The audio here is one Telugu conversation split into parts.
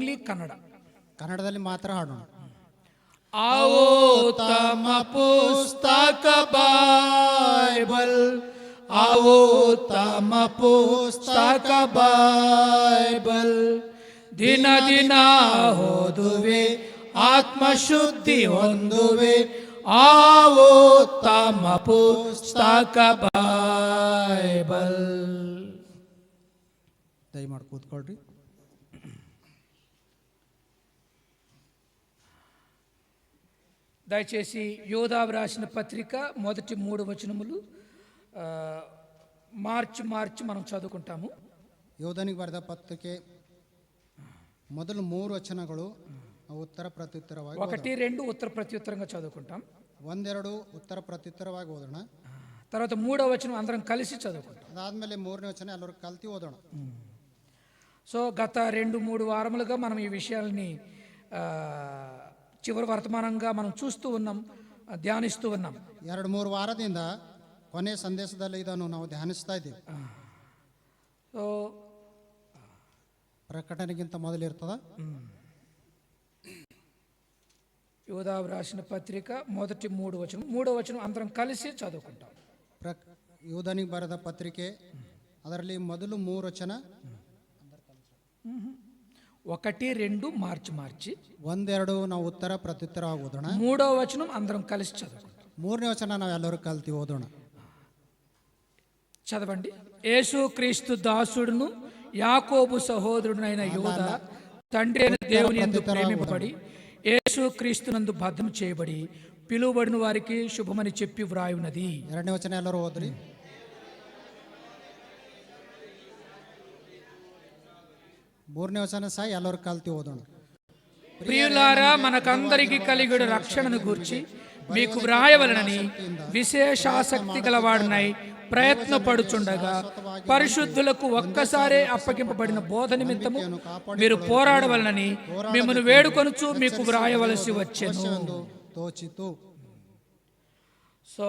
ಓನ್ಲಿ ಕನ್ನಡ. ಕನ್ನಡದಲ್ಲಿ ಮಾತ್ರ ಹಾಡೋಣ. ಆವೋ ತಮ್ಮ ಪುಸ್ತಕ ಬೈಬಲ್, ಆವೋ ತಮ್ಮ ಪುಸ್ತಕ ಬೈಬಲ್, ದಿನ ದಿನ ಓದುವೆ ಆತ್ಮಶುದ್ಧಿ ಹೊಂದುವೆ, ಆವೋ ತಮ್ಮ ಪುಸ್ತಕ ಬೈಬಲ್. ದಯಮಾಡಿ ಕೂತ್ಕೊಳ್ರಿ. దయచేసి యోదావు రాసిన పత్రిక మొదటి 3 వచనములు మార్చి మనం చదువుకుంటాము. ಯೋಧನಿಗೆ ಬರೆದ ಪತ್ರಿಕೆ ಮೊದಲು 3 ವಚನಗಳು ಉತ್ತರ ಪ್ರತ್ಯುತ್ತರವಾಗಿ, 1, 2 ఉత్తర ప్రత్యుత్తరంగా చదువుకుంటాం. 1, 2 ಉತ್ತರ ಪ್ರತ್ಯುತ್ತರವಾಗಿ ಓದೋಣ. తర్వాత 3వ వచనం అందరం కలిసి చదువుకుంటాం. ಅದಾದ್ಮೇಲೆ 3ನೇ ವಚನ ಎಲ್ಲರೂ ಕಲ್ತಿ ಓದೋಣ. సో గత 2-3 వారములుగా మనం ఈ విషయాల్ని చివరి వర్తమానంగా మనం చూస్తూ ఉన్నాం, ధ్యానిస్తూ ఉన్నాం. 2-3 ವಾರದಿಂದ ಕೊನೆ ಸಂದೇಶದಲ್ಲಿ ಇದನ್ನು ನಾವು ಧ್ಯಾನಿಸ್ತಾ ಇದ್ದೀವಿ. సో ಪ್ರಕಟಣೆಗಿಂತ ಮೊದಲಿರ್ತದ. యోదావు రాసిన పత్రిక మొదటి 3 వచనం, 3వ వచనం అందరం కలిసి చదువుకుంటాం. ಯೋಧನಿಗೆ ಬರೆದ ಪತ್ರಿಕೆ ಅದರಲ್ಲಿ ಮೊದಲು 3 ವಚನ 1, 2 మార్చి 1, 2 ನಾವು ಉತ್ತರ ಪ್ರತ್ಯುತ್ತರವಾಗಿ ಓದೋಣ. 3వ వచనం అందరం కలిసి చదువుకుంటాం. 3ನೇ ವಚನ ನಾವೆಲ್ಲರೂ ಕಲ್ತಿ ಓದೋಣ. చదవండి. యేసు క్రీస్తు దాసుడును యాకోబు సహోదరుడైన యోధ తండ్రి అయిన దేవుని యందు ప్రేమింపబడి యేసు క్రీస్తునందు భద్రం చేయబడి పిలువబడిన వారికి శుభమని చెప్పి వ్రాయున్నది. 2ನೇ ವಚನ ಎಲ್ಲರೂ ಓದ್ರಿ. ಮೂರನೇ ವಚನ ಸಹ ಎಲ್ಲರೂ ಕಲ್ತಿ ಓದೋಣ. ప్రియులారా, మనకందరికి కలిగిన రక్షణను గూర్చి మీకు వ్రాయవలనని విశేషాసక్తి గలవాడినై ప్రయత్నపడుచుండగా పరిశుద్ధులకు ఒక్కసారే అప్పగింపబడిన బోధ నిమిత్తము మీరు పోరాడవలనని మిమ్మల్ని వేడుకొనుచు మీకు వ్రాయవలసి వచ్చెను. సో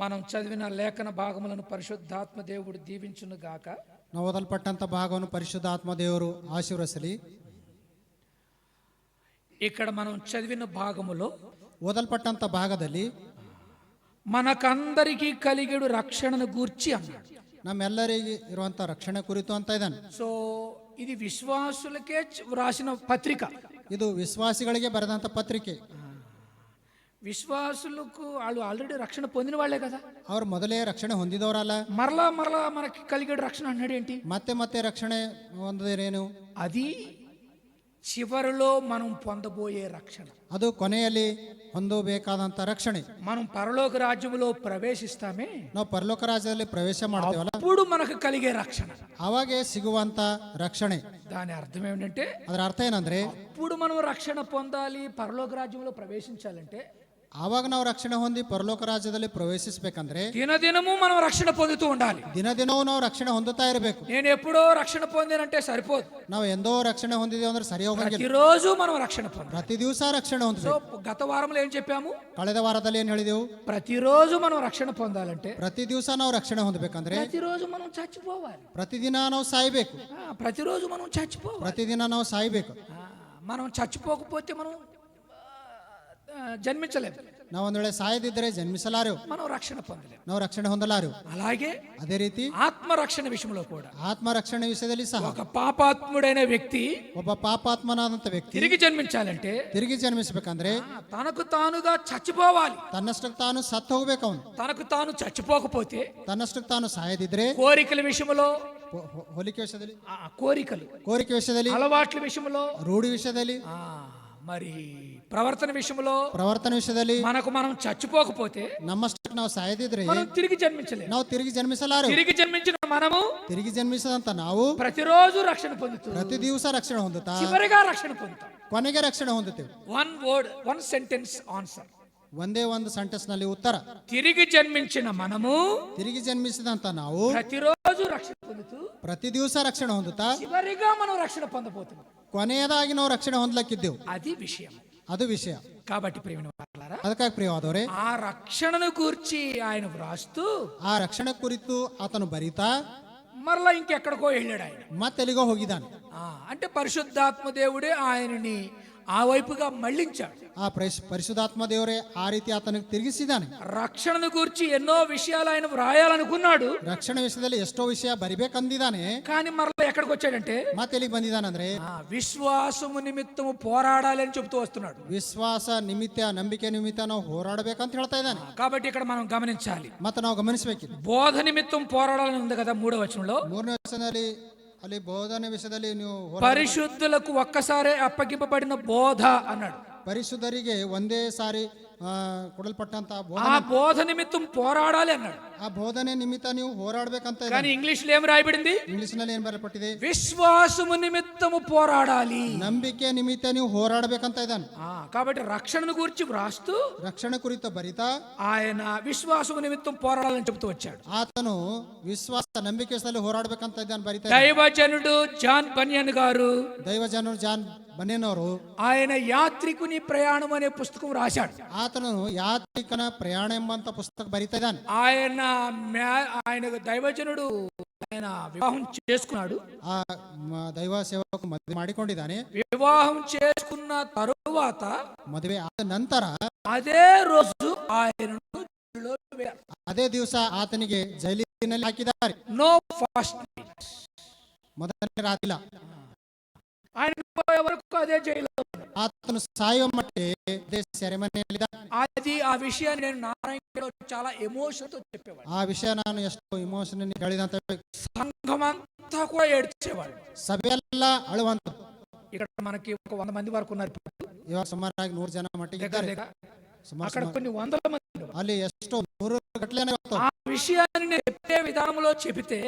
మనం చదివిన లేఖన భాగములను పరిశుద్ధాత్మ దేవుడు దీవించును గాక. ನಾವು ಓದಲ್ಪಟ್ಟಂತ ಭಾಗವನ್ನು ಪರಿಶುದ್ಧಾತ್ಮ ದೇವರು ಆಶೀರ್ವದಿಸಲಿ. ఇక్కడ మనం చదివిన భాగములో ಓದಲ್ಪಟ್ಟಂತ ಭಾಗದಲ್ಲಿ మనకందరికీ కలిగిడు రక్షణను గూర్చి అన్నాడు. ನಮ್ಮೆಲ್ಲರಿಗೆ ಇರುವಂತ ರಕ್ಷಣೆ ಕುರಿತು ಅಂತ ಇದ್ದಾನೆ. సో ఇది విశ్వాసులకే రాసిన పత్రిక. ಇದು విశ్వాసిಗಳಿಗೆ ಬರೆದಂತ ಪತ್ರಿಕೆ. విశ్వాసులకు వాళ్ళు ఆల్రెడీ రక్షణ పొందిన వాళ్ళే కదా, ಅವ್ರು ಮೊದಲೇ ರಕ್ಷಣೆ ಹೊಂದಿದವರಲ್ಲ. మరలా మనకి కలిగే రక్షణ అన్నాడు ఏంటి? ಮತ್ತೆ ರಕ್ಷಣೆ ಹೊಂದದೇನೇನು? అది చివరిలో మనం పొందబోయే రక్షణ. ಅದು ಕೊನೆಯಲ್ಲಿ ಹೊಂದಬೇಕಾದಂತ ರಕ್ಷಣೆ. మనం పరలోక రాజ్యములో ప్రవేశిస్తామే, ನಾವು ಪರಲೋಕ ರಾಜ್ಯದಲ್ಲಿ ಪ್ರವೇಶ ಮಾಡ್ತೇವಲ್ಲ, అప్పుడు మనకు కలిగే రక్షణ, ಅವಾಗೆ ಸಿಗುವಂತ ರಕ್ಷಣೆ. దాని అర్థం ఏమిటంటే, ಅದರ ಅರ್ಥ ಏನಂದ್ರೆ, అప్పుడు మనం రక్షణ పొందాలి, పరలోక రాజ్యంలో ప్రవేశించాలంటే ಆವಾಗ ನಾವು ರಕ್ಷಣೆ ಹೊಂದಿ ಪರಲೋಕ ರಾಜ್ಯದಲ್ಲಿ ಪ್ರವೇಶಿಸಬೇಕಂದ್ರೆ దినదినము మనం రక్షణ పొందుతూ ఉండాలి. ದಿನದಿನವೂ ನಾವು ರಕ್ಷಣೆ ಹೊಂದುತ್ತಾ ಇರಬೇಕು. నేను ఎప్పుడో రక్షణ పొందానంటే సరిపోదు. ನಾವು ಎಂದೋ ರಕ್ಷಣೆ ಹೊಂದಿದೇವೆ ಅಂದ್ರೆ ಸರಿ ಹೋಗಂಗಿಲ್ಲ. ప్రతిరోజు మనం రక్షణ పొందాలి. ಪ್ರತಿ ದಿವಸ ರಕ್ಷಣೆ సో ಹೊಂದಬೇಕು. గత వారంలో ఏం చెప్పాము? ಕಳೆದ ವಾರದಲ್ಲಿ ಏನ್ ಹೇಳಿದೆವು? ప్రతిరోజు మనం రక్షణ పొందాలంటే, ಪ್ರತಿ ದಿವಸ ನಾವು ರಕ್ಷಣೆ ಹೊಂದಬೇಕಂದ್ರೆ ప్రతిరోజు మనం చచ్చిపోవాలి. ಪ್ರತಿದಿನ ನಾವು ಸಾಯ್ಬೇಕು. ప్రతిరోజు మనం చచ్చిపోవాలి. ಪ್ರತಿದಿನ ನಾವು ಸಾಯ್ಬೇಕು. మనం చచ్చిపోకపోతే మనం జన్మించలేదు. ನಾವು ಒಂದ್ ವೇಳೆ ಸಾಯದಿದ್ರೆ ಜನ್ಮಿಸಲಾರೆವು, మనం రక్షణ పొందలేము. ನಾವು ರಕ್ಷಣೆ ಹೊಂದಲಾರೆವು. అలాగే ಅದೇ ರೀತಿ ఆత్మ రక్షణ విషయంలో కూడా ಆತ್ಮ ರಕ್ಷಣೆ ವಿಷಯದಲ್ಲಿ ಸಹ ఒక పాపాత్ముడైన వ్యక్తి ಒಬ್ಬ ಪಾಪಾತ್ಮನಾದಂತ ವ್ಯಕ್ತಿ తిరిగి జన్మించాలంటే, ತಿರುಗಿ ಜನ್ಮಿಸಬೇಕಂದ್ರೆ తనకు తానుగా చచ్చిపోవాలి. ತನ್ನಷ್ಟಕ್ಕೆ ತಾನು ಸತ್ತು ಹೋಗ್ಬೇಕು. ಅವನು తనకు తాను చచ్చిపోకపోతే ತನ್ನಷ್ಟಕ್ಕೆ ತಾನು ಸಾಯದಿದ್ರೆ, కోరికల విషయంలో, ಹೋಲಿಕೆ ವಿಷಯದಲ್ಲಿ, కోరిక ವಿಷಯದಲ್ಲಿ, అలవాట్ల విషయంలో, ರೂಢಿ ವಿಷಯದಲ್ಲಿ, మరి ప్రవర్తన విషయంలో, ಪ್ರವರ್ತನ ವಿಷಯದಲ್ಲಿ మనం చచ్చిపోకపోతే, ನಮ್ಮಷ್ಟಕ್ಕೆ ನಾವು ಸಾಯದಿದ್ರೆ మనం తిరిగి జన్మించలేము. ನಾವು ತಿರುಗಿ ಜನ್ಮಿಸಲಾರು. తిరిగి జన్మించిన మనము ತಿರುಗಿ ಜನ್ಮಿಸದಂತ ನಾವು ప్రతిరోజు రక్షణ పొందుతూ ಪ್ರತಿ ದಿವಸ ರಕ್ಷಣೆ ಹೊಂದುತ್ತಾ చివరిగా రక్షణ పొందుతాం. ಕೊನೆಗೆ ರಕ್ಷಣೆ ಹೊಂದುತ್ತೇವೆ. One sentence answer. ಒಂದೇ ಒಂದು ಸೆಂಟೆನ್ಸ್ ನಲ್ಲಿ ಉತ್ತರ. తిరిగి జన్మించిన మనము ತಿರುಗಿ ಜನ್ಮಿಸಿದಂತ ನಾವು ప్రతిరోజు రక్షణ పొందుతూ ಪ್ರತಿ ದಿವಸ ರಕ್ಷಣೆ ಹೊಂದುತ್ತಾ చివరిగా మనం రక్షణ పొందబోతున్నాం. ಕೊನೆಯದಾಗಿ ನಾವು ರಕ್ಷಣೆ ಹೊಂದಲಕ್ಕಿದ್ದೆವು. అది విషయం. ಅದು ವಿಷಯ. కాబట్టి ప్రియమైన వారలారా, ಅದಕ್ಕಾಗಿ ಪ್ರಿಯವಾದವರೇ, ఆ రక్షణను గూర్చి ఆయన వ్రాస్తూ ಆ ರಕ್ಷಣೆ ಕುರಿತು ಆತನು ಬರೀತಾ మరలా ఇంకెక్కడికో వెళ్ళాడు ఆయన. మత్తెలిగో ಹೋಗಿದ್ದಾನೆ. అంటే పరిశుద్ధాత్మ దేవుడే ఆయనని ఆ వైపుగా మళ్ళించాడు. ఆ పరిశుద్ధాత్మ దేవరే ఆ ರೀತಿ ಆತನಿಗೆ ತಿರುಗಿಸಿದ್ದಾನೆ. రక్షణను గురించి ఎన్నో విషయాలు ఆయన వ్రాయాలనుకున్నాడు. ರಕ್ಷಣೆ ವಿಷಯದಲ್ಲಿ ಎಷ್ಟೋ ವಿಷಯ ಬರಿಬೇಕಂದಿದ್ದಾನೆ. కానీ మరలా ఎక్కడికి వచ్చాడంటే ಮತ್ತೆಲ್ಲಿಗೆ ಬಂದಿದ್ದಾನಂದ್ರೆ విశ్వాసము నిమిత్తము పోరాడాలి అని చెబుతూ వస్తున్నాడు. ವಿಶ್ವಾಸ ನಿಮಿತ್ತ, ನಂಬಿಕೆ ನಿಮಿತ್ತ ನಾವು ಹೋರಾಡಬೇಕಂತ ಹೇಳ್ತಾ ಇದ್ದಾನೆ. కాబట్టి ఇక్కడ మనం గమనించాలి. ಮತ್ತೆ ನಾವು ಗಮನಿಸಬೇಕು, బోధ నిమిత్తం పోరాడాలని ఉంది కదా 3వ వచనంలో. 3ನೇ ವಚನದಲ್ಲಿ ಅಲ್ಲಿ ಬೋಧನೆ ವಿಷಯದಲ್ಲಿ ನೀವು పరిశుద్ధులకు ఒక్కసారే అప్పగింపబడిన బోధ అన్నాడు. ಪರಿಶುದ್ಧರಿಗೆ ಒಂದೇ ಸಾರಿ ಕೊಡಲ್ಪಟ್ಟಂತ ఆ బోధ నిమిత్తం పోరాడాలి అన్నాడు. ಆ ಬೋಧನೆ ನಿಮಿತ್ತ ನೀವು ಹೋರಾಡಬೇಕಂತ. కానీ ఇంగ్లీష్ లో ఏం రాయబడింది? ಇಂಗ್ಲಿಷ್ ನಲ್ಲಿ ಏನ್ ಬರಲ್ಪಟ್ಟಿದೆ? విశ్వాసము నిమిత్తము పోరాడాలి, ನಂಬಿಕೆ ನಿಮಿತ್ತ ನೀವು ಹೋರಾಡಬೇಕಂತ ಇದ್ದಾನೆ. కాబట్టి రక్షణను గురించి వ్రాస్తూ ರಕ್ಷಣೆ ಕುರಿತು ಬರಿತಾ ఆయన విశ్వాసము నిమిత్తం పోరాడాలని చెబుతూ వచ్చాడు. ಆತನು ವಿಶ್ವಾಸ ನಂಬಿಕೆ ಹೋರಾಡಬೇಕಂತ ಇದ್ದಾನೆ ಬರಿತಾ. దైవజనుడు జాన్ బనియన్ గారు, ದೈವಜನರು ಜಾನ್ ಬನಿಯನ್ ಅವರು, ఆయన యాత్రికుని ప్రయాణం అనే పుస్తకం రాశాడు. ಆತನು ಯಾತ್ರಿಕನ ಪ್ರಯಾಣ ಎಂಬಂತ ಪುಸ್ತಕ ಬರಿತಾ ಇದ್ದಾನೆ. ఆయన దైవజనుడు ఆయన వివాహం చేసుకున్నాడు. ఆ దైవ సేవకు మದುವೆ ಮಾಡಿಕೊಂಡಿದ್ದಾನೆ. వివాహం చేసుకున్న తరువాత, ಮದುವೆ ಆದ ನಂತರ అదే రోజు ఆయనను ಅದೇ ದಿವಸ ಆತನಿಗೆ ಜೈಲಿನಲ್ಲಿ ಹಾಕಿದ್ದಾರೆ. నో ఫస్ట్ నైట్, ಮೊದಲನೇ ರಾತ್ರಿ ఆయన వరకు అదే జైలు. ಆತನು ಸಾಯುವ ಮಟ್ಟಿಗೆ ಸೆರೆಮನೆಯಲ್ಲಿದ್ದ. అది ఆ విషయాన్ని నేను నారాయణ చాలా ఎమోషన్ తో చెప్పేవాడు. ಆ ವಿಷಯ ನಾನು ಎಷ್ಟು ಇಮೋಷನ್ ಹೇಳಿದಂತ. సంఘమంతా కూడా ఏడ్చేవాడు, ಸಭೆಯೆಲ್ಲ ಅಳುವಂತ. ఇక్కడ మనకి ఒక 100 మంది వరకు ఉన్నారు. ಇವಾಗ ಸುಮಾರಾಗಿ 100 ಜನ ಮಟ್ಟಿಗೆ ಇದ್ದಾರೆ. అక్కడ కొన్ని వందల మంది, ಅಲ್ಲಿ ಎಷ್ಟೋ 100 ಗಟ್ಟಲೆ. ఆ విషయాన్ని నేను చెప్పే విధానంలో చెబితే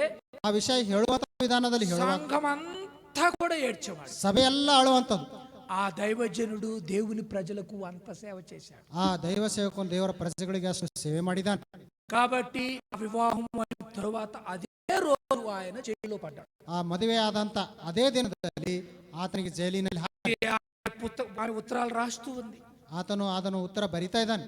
ಆ ವಿಷಯ ಹೇಳುವಂತ ವಿಧಾನದಲ್ಲಿ సంఘమంతా కూడా ఏడ్చేవాడు, ಸಭೆಯೆಲ್ಲ ಅಳುವಂತದ್ದು. ఆ దైవజనుడు దేవుని ప్రజలకు అంత సేవ చేశాడు. ಆ ದೈವ ಸೇವಕನು ದೇವರ ಪ್ರಜೆಗಳಿಗೆ ಅಷ್ಟು ಸೇವೆ ಮಾಡಿದ್ದಾನೆ. కాబట్టి వివాహం అయిన తరువాత అదే రోజు ఆయన జైల్లో పడ్డాడు. ಆ ಮದುವೆ ಆದಂತ ಅದೇ ದಿನದಲ್ಲಿ ಆತನಿಗೆ ಜೈಲಿನಲ್ಲಿ ఉత్తరాలు రాస్తూ ఉంది. ಆತನು ಅದನ್ನು ಉತ್ತರ ಬರಿತಾ ಇದ್ದಾನೆ.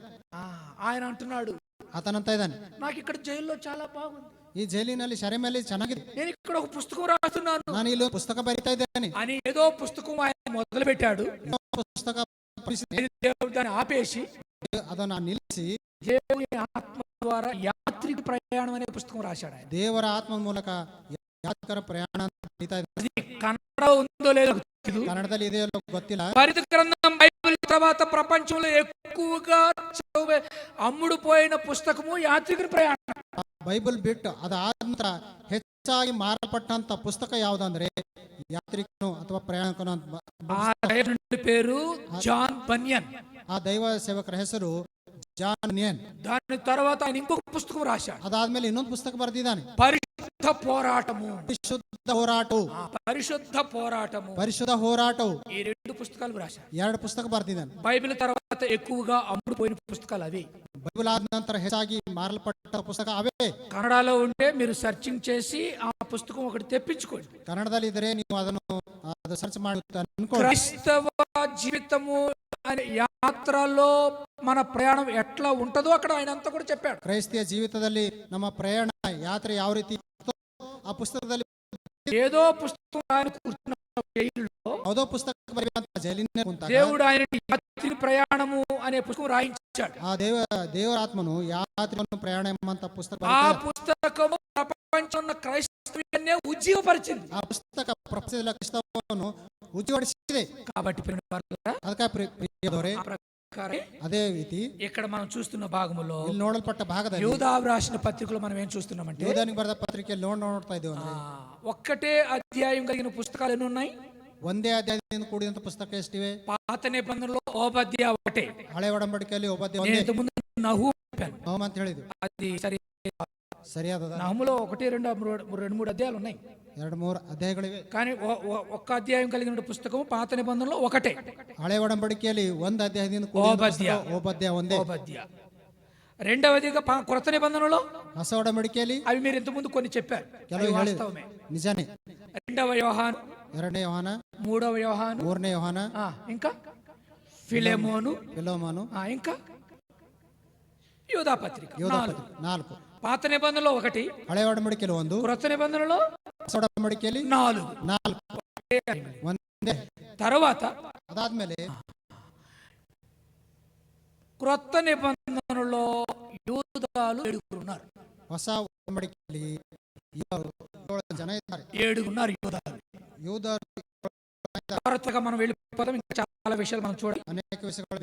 ఆయన అంటున్నాడు, ಆತನಂತ ಇದ್ದಾನೆ, నాకు ఇక్కడ జైల్లో చాలా బాగుంది, ಈ ಜೈಲಿನಲ್ಲಿ ಶರೆಮೇಲೆ ಚೆನ್ನಾಗಿದೆ, నేను ఇక్కడ ఒక పుస్తకం రాస్తున్నాను, ನಾನು ಇಲ್ಲಿ ಪುಸ್ತಕ ಬರಿತಾ ಇದ್ದೇನೆ అని ఏదో పుస్తకం ఆయన మొదలు పెట్టాడు. ಪುಸ್ತಕ దేవుడు దాన్ని ఆపేసి ಅದನ್ನು ನಿಲ್ಲಿಸಿ దేవుని ఆత్మ ద్వారా యాత్రిక ప్రయాణం అనే పుస్తకం రాశాడు. ఆయన ದೇವರ ಆತ್ಮ ಮೂಲಕ ಯಾತ್ರಿಕರ ಪ್ರಯಾಣ ಬರಿತಾ ಇದ್ದಾನೆ. కన్నడ ఉందో లేదో ಕನ್ನಡದಲ್ಲಿ ಇದೆಯೋ ಗೊತ್ತಿಲ್ಲ. పరిత గ్రంథం బైబిల్ తర్వాత ప్రపంచంలో ఎక్కువగా అమ్ముడు పోయిన పుస్తకము యాత్రికుని ప్రయాణం. ಬೈಬಲ್ ಬಿಟ್ಟು ಅದಾದ ನಂತರ ಹೆಚ್ಚಾಗಿ ಮಾರಲ್ಪಟ್ಟಂತ ಪುಸ್ತಕ ಯಾವುದಂದ್ರೆ ಯಾತ್ರಿಕನು ಅಥವಾ ಪ್ರಯಾಣಿಕನು. పేరు జాన్ బనియన్. ಆ ದೈವ ಸೇವಕರ ಹೆಸರು ಜಾನ್ ಬನಿಯನ್. దాని తర్వాత ఆయన ఇంకొక పుస్తకం రాశాడు. ಅದಾದ್ಮೇಲೆ ಇನ್ನೊಂದು ಪುಸ್ತಕ ಬರೆದಿದ್ದಾನೆ, పరిశుద్ధ పోరాటము. ಪರಿಶುದ್ಧ ಹೋರಾಟವು, పరిశుద్ధ పోరాటము, ಪರಿಶುದ್ಧ ಹೋರಾಟವು. ఈ 2 పుస్తకాలు రాశాడు. 2 ಪುಸ್ತಕ ಬರೆದಿದ್ದಾನೆ. బైబిల్ తర్వాత ఎక్కువగా అమ్ముడు పోయిన పుస్తకాలు అవి. ಬೈಬಲ್ ಆದ ನಂತರ ಹೆಚ್ಚಾಗಿ ಮಾರಲ್ಪಟ್ಟ ಪುಸ್ತಕ ಅವೇ. కన్నడలో ఉంటే మీరు సర్చింగ్ చేసి ఆ పుస్తకం ఒకటి తెప్పించుకోండి. ಕನ್ನಡದಲ್ಲಿ ಇದ್ರೆ ನೀವು ಅದನ್ನು ಸರ್ಚ್ ಮಾಡಿ క్రైస్తవ జీవితము అనే యాత్రలో మన ప్రయాణం ఎట్లా ఉంటుందో అక్కడ ఆయన అంతా కూడా చెప్పాడు. ಕ್ರೈಸ್ತಿಯ ಜೀವಿತದಲ್ಲಿ ನಮ್ಮ ಪ್ರಯಾಣ ಯಾತ್ರೆ ಯಾವ ರೀತಿ ಆ ಪುಸ್ತಕದಲ್ಲಿ ఏదో పుస్తకం ఆయన కూర్చున్న జైలులో ಯಾವುದೋ ಪುಸ್ತಕ ಬರೆಯುವಂತ ಜೈಲಿನ ಕುಂತಾಗ దేవుడు ఆయన యాత్రి ప్రయాణము అనే పుస్తకం రాయించాడు. ಆ ದೇವರ ಆತ್ಮನು ಯಾತ್ರಿಕನು ಪ್ರಯಾಣ ಎಂಬಂತ ಪುಸ್ತಕ ఆ పుస్తకము ప్రపంచంలో క్రైస్తవ్యాన్ని ఉజ్జీవపరిచింది. ಆ ಪುಸ್ತಕ ಪ್ರಪಂಚದ ಕ್ರೈಸ್ತವವನ್ನು ಉಜ್ಜೀವಡಿಸಿದೆ. కాబట్టి అదే ರೀತಿ ఇక్కడ మనం చూస్తున్న భాగములో ಇಲ್ಲಿ ನೋಡಲ್ಪಟ್ಟ ಭಾಗದಲ್ಲಿ యూదా రాసిన పత్రికలో మనం ఏం చూస్తున్నామంటే యూదానికి ಬರೆದ ಪತ್ರಿಕೆಯಲ್ಲಿ ನೋಡ್ತಾ ಇದ್ದೇವೆ ಅಂದ್ರೆ ఒక్కటే అధ్యాయం కలిగిన పుస్తకాలు ఎన్ని ఉన్నాయి? ಒಂದೇ ಅಧ್ಯಾಯದಿಂದ ಕೂಡಿದಂತ ಪುಸ್ತಕ ಎಷ್ಟಿವೆ? పాత నిబంధనలో ఓబద్య ఒకటే, ಹಳೆ ಒಡಂಬಡಿಕೆಯಲ್ಲಿ ಓಬದ್ಯ ಒಂದೇ. నేను ముందు నహూం ನಹೂಮ್ ಅಂತ ಹೇಳಿದ್ವಿ, అది ಸರಿಯಾದ. నహూములో 1, 2, 3 అధ్యాయాలు ఉన్నాయి, 2-3 అధ్యాయಗಳಿವೆ. కానీ ఒక్క అధ్యాయం కలిగిన పుస్తకం పాత నిబంధనలో ఒకటే. ಹಳೆ ಒಡಂಬಡಿಕೆಯಲ್ಲಿ ಒಂದು ಅಧ್ಯಾಯದಿಂದ ಓಬದ್ಯ ಒಂದೇ. ఓబద్య. రెండవదిగా కొత్త నిబంధనలో ಹೊಸ ಒಡಂಬಡಿಕೆಯಲ್ಲಿ అవి మీరు ఇంత ముందు కొన్ని చెప్పారు, ಕೆಲವು వాస్తవమే. ನಿಜಾನೇ. 2వ యోహాను, 2ನೇ ಯೋಹಾನ, 3వ యోహాను, 3ನೇ ಯೋಹಾನ, ఇంకా ఫిలెమోను, ಫಿಲೋಮೋನು, ఇంకా యూదా పత్రిక 4. పాత నిబంధనలో 1, ಹಳೆ ಒಡಂಬಡಿಕೆಯಲ್ಲಿ 1, క్రొత్త నిబంధనలో ಹೊಸ ಒಡಂಬಡಿಕೆಯಲ್ಲಿ 4. 4 ಒಂದೇ. తర్వాత ಅದಾದ್ಮೇಲೆ క్రొత్త నిబంధనలో యూదాలు 7 ఉన్నారు. ಹೊಸ ಒಡಂಬಡಿಕೆಯಲ್ಲಿ 7 ಜನ ಇದ್ದಾರೆ. 7 ఉన్నారు యూదాలు. ಯೂದರು జాగ్రత్తగా మనం వెళ్ళిపోతాం. ఇంకా చాలా విషయాలు మనం చూడాలి. ಅನೇಕ ವಿಷಯಗಳು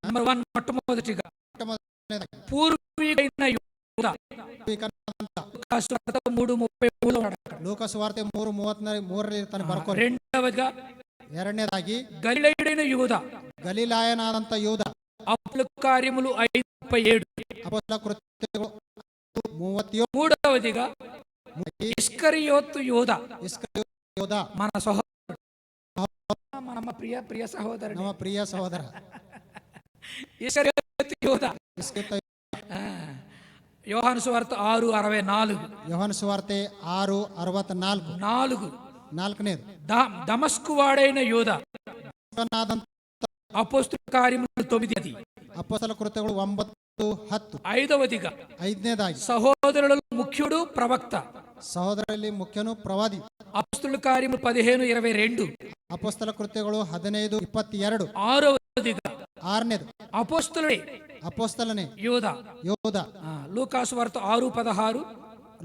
నెంబర్ 1, మొట్టమొదటిగా ಮೊದಲನೇದಾಗಿ పూర్వీకుడైన యూదా. లూకాసు వార్త 3:33 ఉన్నాడు అక్కడ. ಲೂಕ ಸುವಾರ್ತೆ 3:33 ಇರ್ತಾನೆ ಬರ್ಕೋ. రెండవదిగా ಎರಡನೇದಾಗಿ గలిలయుడైన యూదా. ಗಲಿಲಾಯನಾದಂತ ಯೂದ. అపోస్తలుల కార్యములు 5:37. ಅಪೊಸ್ತಲ ಕೃತ್ಯಗಳು 37. మూడవదిగా ఇస్కరియోతు యూదా. ಇಸ್ಕರಿಯೋತ ಯೂದ మన సహోదరుడు, మన ప్రియ సహోదరుడు ನಮ್ಮ ಪ್ರಿಯ ಸಹೋದರ. ఇస్కరియోతు యూదా. ಇಸ್ಕರಿಯೋತ యోహాను సువార్త 6:64. ಯೋಹಾನ ಸುವಾರ್ತೆ 6:64. 4. ನಾಲ್ಕನೇದು దమస్కు వాడైన యూదా. అపోస్తలుల కార్యములు 9. ಅಪೊಸ್ತಲ ಕೃತ್ಯಗಳು 9:10. ఐదవదిగా ಐದನೇದಾಗಿ సహోదరులలో ముఖ్యుడు ప్రవక్త. ಸಹೋದರಲ್ಲಿ ಮುಖ್ಯನು ಪ್ರವಾದಿ. అపోస్తలుల కార్యములు 15:22. ಅಪೊಸ್ತಲ ಕೃತ್ಯಗಳು 15:22. ఆరవదిగా ಆರನೇದು అపోస్తలుడే ಅಪೊಸ್ತಲನೇ యూదా. ಯೋಧ. లూకాసు వార్త 6:16.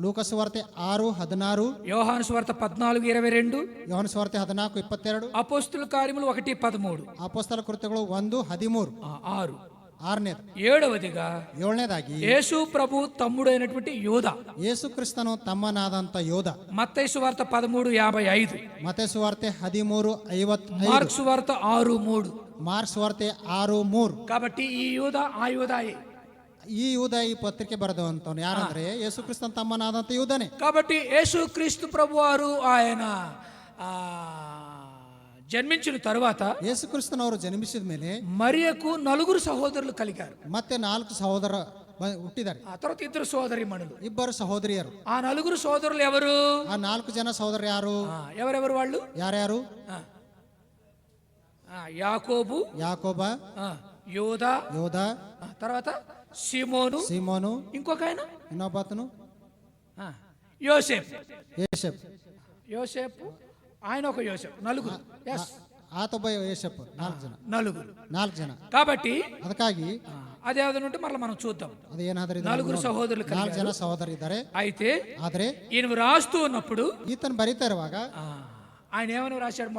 ಲೂಕ ಸುವಾರ್ತೆ 6:16. యోహాను సువార్త 14:22. ಯೋಹಾನ ಸುವಾರ್ತೆ 14:22. అపోస్తలుల కార్యములు 1:13. ಅಪೊಸ್ತಲ ಕೃತ್ಯಗಳು 1:13. 6. ಆರನೇದು ఏడవదిగా ಏಳನೇದಾಗಿ యేసు ప్రభు తమ్ముడైనటువంటి యూదా. ಯೇಸು ಕ್ರಿಸ್ತನು ತಮ್ಮನಾದಂತ ಯೋಧ. మత్తయి సువార్త 13:55. ಮತ್ತೆ ಸುವಾರ್ತೆ 13:55. మార్కు సువార్త 6:3. ಮಾರ್ಕ್ ಸುವಾರ್ತೆ 6:3. కాబట్టి ఈ యూదా ఆ యూదాయే. ಈ ಯೂದ ಈ ಪತ್ರಿಕೆ ಬರೆದವಂತವನು ಯಾರಂದ್ರೆ ಯೇಸು ಕ್ರಿಸ್ತನ ತಮ್ಮನಾದಂತ ಯೂದನೇ. కాబట్టి యేసు క్రీస్తు ప్రభు వారు ఆయన జన్మించిన తరువాత ಯೇಸು ಕ್ರಿಸ್ತನವರು ಜನ್ಮಿಸಿದ ಮೇಲೆ మరియకు 4 సహోదరులు కలిగారు. ಮತ್ತೆ 4 ಸಹೋದರ ಹುಟ್ಟಿದ್ದಾರೆ. ఆ తర్వాత 2 సోదరీమణులు. 2 ಸಹೋದರಿಯರು. ఆ 4 సోదరులు ఎవరు? ಆ 4 ಜನ ಸಹೋದರ ಯಾರು? ఎవరెవరు వాళ్ళు? ಯಾರ್ಯಾರು? యాకోబు, ಯಾಕೋಬ, యూదా, ಯೋಧ, తర్వాత సీమోను, ಸೀಮೋನು, ఇంకొక ఆయన ಇನ್ನೊಬ್ಬತನು యోసేపు. యోసేಫ್ ఆయన ఒక యోసేపు. 4. ಆತೊಬ್ಬ ಯೋಸೇಫ್. 4 ಜನ. కాబట్టి ಅದಕ್ಕಾಗಿ అదే ఉంటే మరలా మనం చూద్దాం. ಅದೇನಾದ್ರೂ 4 సహోదరులు 4 ಜನ ಸಹೋದರ ಇದ್ದಾರೆ. అయితే ಆದ್ರೆ ఈయన రాస్తూ ఉన్నప్పుడు ಈತನ ಬರೀತಾ ಇರುವಾಗ ఆయన ఏమని రాశాడు?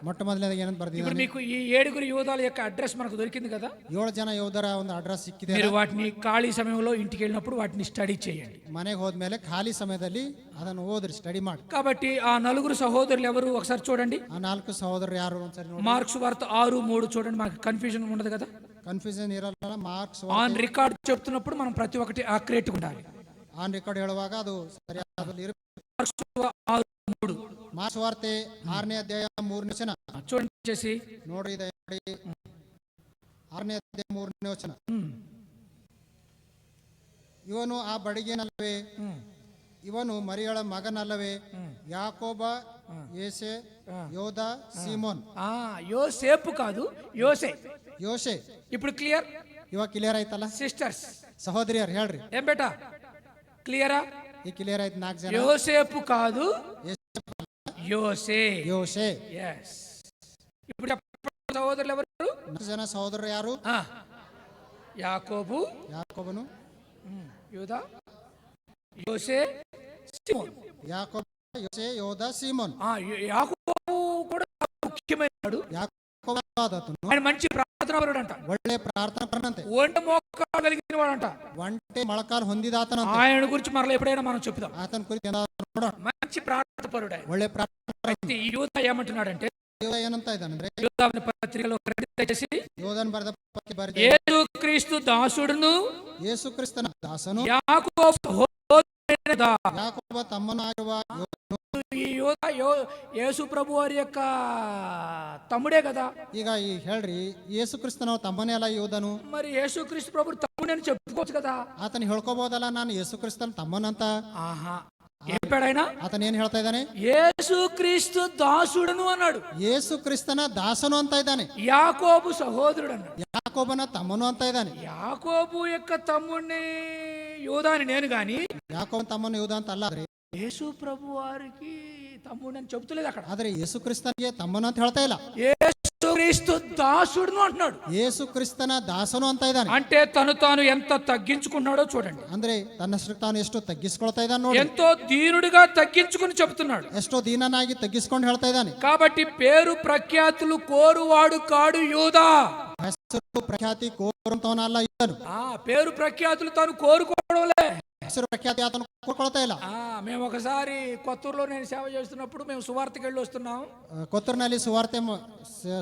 ಮೊಟ್ಟಮೊದಲನೇದಾಗಿ ಏನಂತ ఇప్పుడు ಬರ್ದಿದ್ದಾನೆ? మీకు ఈ 7 యూదాల యొక్క అడ్రస్ మనకు దొరికింది కదా. 7 ಜನ ಯೋಧರ ಒಂದು ಅಡ್ರೆಸ್ ಸಿಕ್ಕಿದೆ. మీరు వాటిని ఖాళీ సమయంలో ఇంటికి వెళ్ళినప్పుడు వాటిని స్టడీ చేయండి. ಮನೆಗೆ ಹೋದ್ಮೇಲೆ ಖಾಲಿ ಸಮಯದಲ್ಲಿ ಅದನ್ನು ಓದ್ರಿ, ಸ್ಟಡಿ ಮಾಡಿ. కాబట్టి ఆ 4 సహోదరులు ఎవరు ఒకసారి చూడండి. ಆ 4 ಸಹೋದರರು ಯಾರು ಒಂದ್ಸರಿ ನೋಡಿ. మార్క్స్ వార్త 6:3 చూడండి. మనకు కన్ఫ్యూజన్ ఉండదు కదా. ಕನ್ಫ್ಯೂಷನ್ ಇರಲ್ಲ. ಮಾರ್ಕ್ಸ್ ఆన్ రికార్డ్ చెప్తున్నప్పుడు మనం ప్రతి ఒక్కటి ఆక్యురేట్ ఉండాలి. ಆನ್ ರೆಕಾರ್ಡ್ ಹೇಳುವಾಗ ಅದು ಸರಿಯಾದಲ್ಲಿ మార్క్స్ 6:3 ಮಾರ್ಕ್ಸ್ ವಾರ್ತೆ 6ನೇ ಅಧ್ಯಾಯ 3ನೇ ವಚನ చూడండి. చేసి ನೋಡ್ರಿ, ಇದೆ ನೋಡಿ. 6ನೇ ಅಧ್ಯಾಯ 3ನೇ ವಚನ. ಇವನು ಆ ಬಡಿಗೆನಲ್ಲವೇ? ಇವನು ಮರಿಯಳ ಮಗನಲ್ಲವೇ? ಯಾಕೋಬ, ಯೇಸೆ, ಯೋಧ, ಸೀಮೋನ್. యోసేపు కాదు, యోసే. ಯೋಸೆ. ఇప్పుడు క్లియర్? ಇವಾಗ ಕ್ಲಿಯರ್ ಆಯ್ತಲ್ಲ సిస్టర్స్, ಸಹೋದರಿಯರು? ಹೇಳ್ರಿ ఏం బేటా, క్లియరా? ಈ ಕ್ಲಿಯರ್ ಆಯ್ತು. 4 ಜನ. యోసేపు కాదు, యోసే. ಯೋಸೆ. yes. ఇప్పుడు చెప్పండి, సహోదరులు ఎవరు? 4 ಜನ ಸಹೋದರರು ಯಾರು? యాకోబు, ಯಾಕೋಬನು, యూదా, యోసే, సీమోన్. ಯಾಕೋಬ, ಯೋಸೆ, ಯೋಧ, ಸೀಮೋನ್. యాకోబు కూడా ముఖ్యమైనవాడు. ಯಾಕೋಬಾದತನು ఆయన మంచి ప్రార్థనాపరుడు అంట. ಒಳ್ಳೆ ಪ್ರಾರ್ಥನಾ ಪರನಂತೆ. ఒంటె మోకాలు కలిగిన వాడంట. ಒಂಟೆ ಮೊಳಕಾಲು ಹೊಂದಿದಾತನಂತೆ. ఆయన గురించి మరలా ఎప్పుడైనా మనం చెప్తాం. ಆತನ ಕುರಿತು ನೋಡೋಣ. మంచి ప్రార్థనాపరుడు ఆయన. ಒಳ್ಳೆ ಪ್ರಾರ್ಥನಾ. ఈ యూదా ఏమంటున్నాడంటే, ಯೋಧ ಏನಂತ ಇದ್ದಾನಂದ್ರೆ, యూదాను పత్రికలో దయచేసి ಯೋಧನ ಬರೆದ ಪತ್ರಿಕೆ ಬರೆದ యేసుక్రీస్తు దాసుడును ಯೇಸು ಕ್ರಿಸ್ತನ ದಾಸನು యాకోబు సహోదరుడైన ಯಾಕೋಬ ತಮ್ಮನು ಆಗಿರುವ ఈ యూదా యేసు ప్రభు వారి యొక్క తమ్ముడే కదా. ಈಗ ಈ ಹೇಳ್ರಿ, ಯೇಸು ಕ್ರಿಸ್ತನ ತಮ್ಮನೇ ಅಲ್ಲ ಯೋಧನು. మరి యేసుక్రీస్తు ప్రభు తమ్ముడు అని చెప్పుకోవచ్చు కదా. ಆತನ ಹೇಳ್ಕೋಬಹುದಲ್ಲ, ನಾನು ಯೇಸು ಕ್ರಿಸ್ತನ ತಮ್ಮನಂತ. చెప్పాడైనా? ಆತನ ಏನ್ ಹೇಳ್ತಾ ಇದ್ದಾನೆ? యేసుక్రీస్తు దాసుడును అన్నాడు. ಯೇಸು ಕ್ರಿಸ್ತನ ದಾಸನು ಅಂತ ಇದ್ದಾನೆ. యాకోబు సహోదరుడు అన్నాడు. ಯಾಕೋಬನ ತಮ್ಮನು ಅಂತ ಇದ್ದಾನೆ. యాకోబు యొక్క తమ్ముడిని యోధాని నేను గాని ಯಾಕೋಬನ ತಮ್ಮನು ಯೂದ ಅಂತ ಅಲ್ಲ ಆದ್ರೆ యేసు ప్రభు వారికి తమ్ముడు అని చెబుతలేదు అక్కడ. ಆದ್ರೆ ಯೇಸು ಕ್ರಿಸ್ತನಿಗೆ ತಮ್ಮನು ಅಂತ ಹೇಳ್ತಾ ಇಲ್ಲ, యేసు క్రీస్తు దాసుడును అంటున్నాడు. ಯೇಸು ಕ್ರಿಸ್ತನ ದಾಸನು ಅಂತ ಇದ್ದಾನೆ. అంటే తను తాను ఎంత తగ్గించుకున్నాడో చూడండి. ಅಂದ್ರೆ ತನ್ನಷ್ಟು ತಾನು ಎಷ್ಟು ತಗ್ಗಿಸ್ಕೊಳ್ತಾ ಇದ್ದಾನೆ ನೋಡಿ. ఎంతో దీనుడిగా తగ్గించుకుని చెప్తున్నాడు. ಎಷ್ಟೋ ದೀನನಾಗಿ ತಗ್ಗಿಸ್ಕೊಂಡು ಹೇಳ್ತಾ ಇದ್ದಾನೆ. కాబట్టి పేరు ప్రఖ్యాతులు కోరువాడు కాడు యూదా. ಹೆಸರು ಪ್ರಖ್ಯಾತಿ ಕೋರುವಂತವನಲ್ಲ ಇವನು. పేరు ప్రఖ్యాతులు తాను కోరుకోవడంలే. ಹೆಸರು ಪ್ರಖ್ಯಾತಿ ಆತನು ಕೋರ್ಕೊಳ್ತಾ ಇಲ್ಲ. మేము ఒకసారి కొత్తూరులో నేను సేవ చేస్తున్నప్పుడు మేము సువార్తకి వెళ్ళి వస్తున్నాం. ಕೊತ್ತೂರಿನಲ್ಲಿ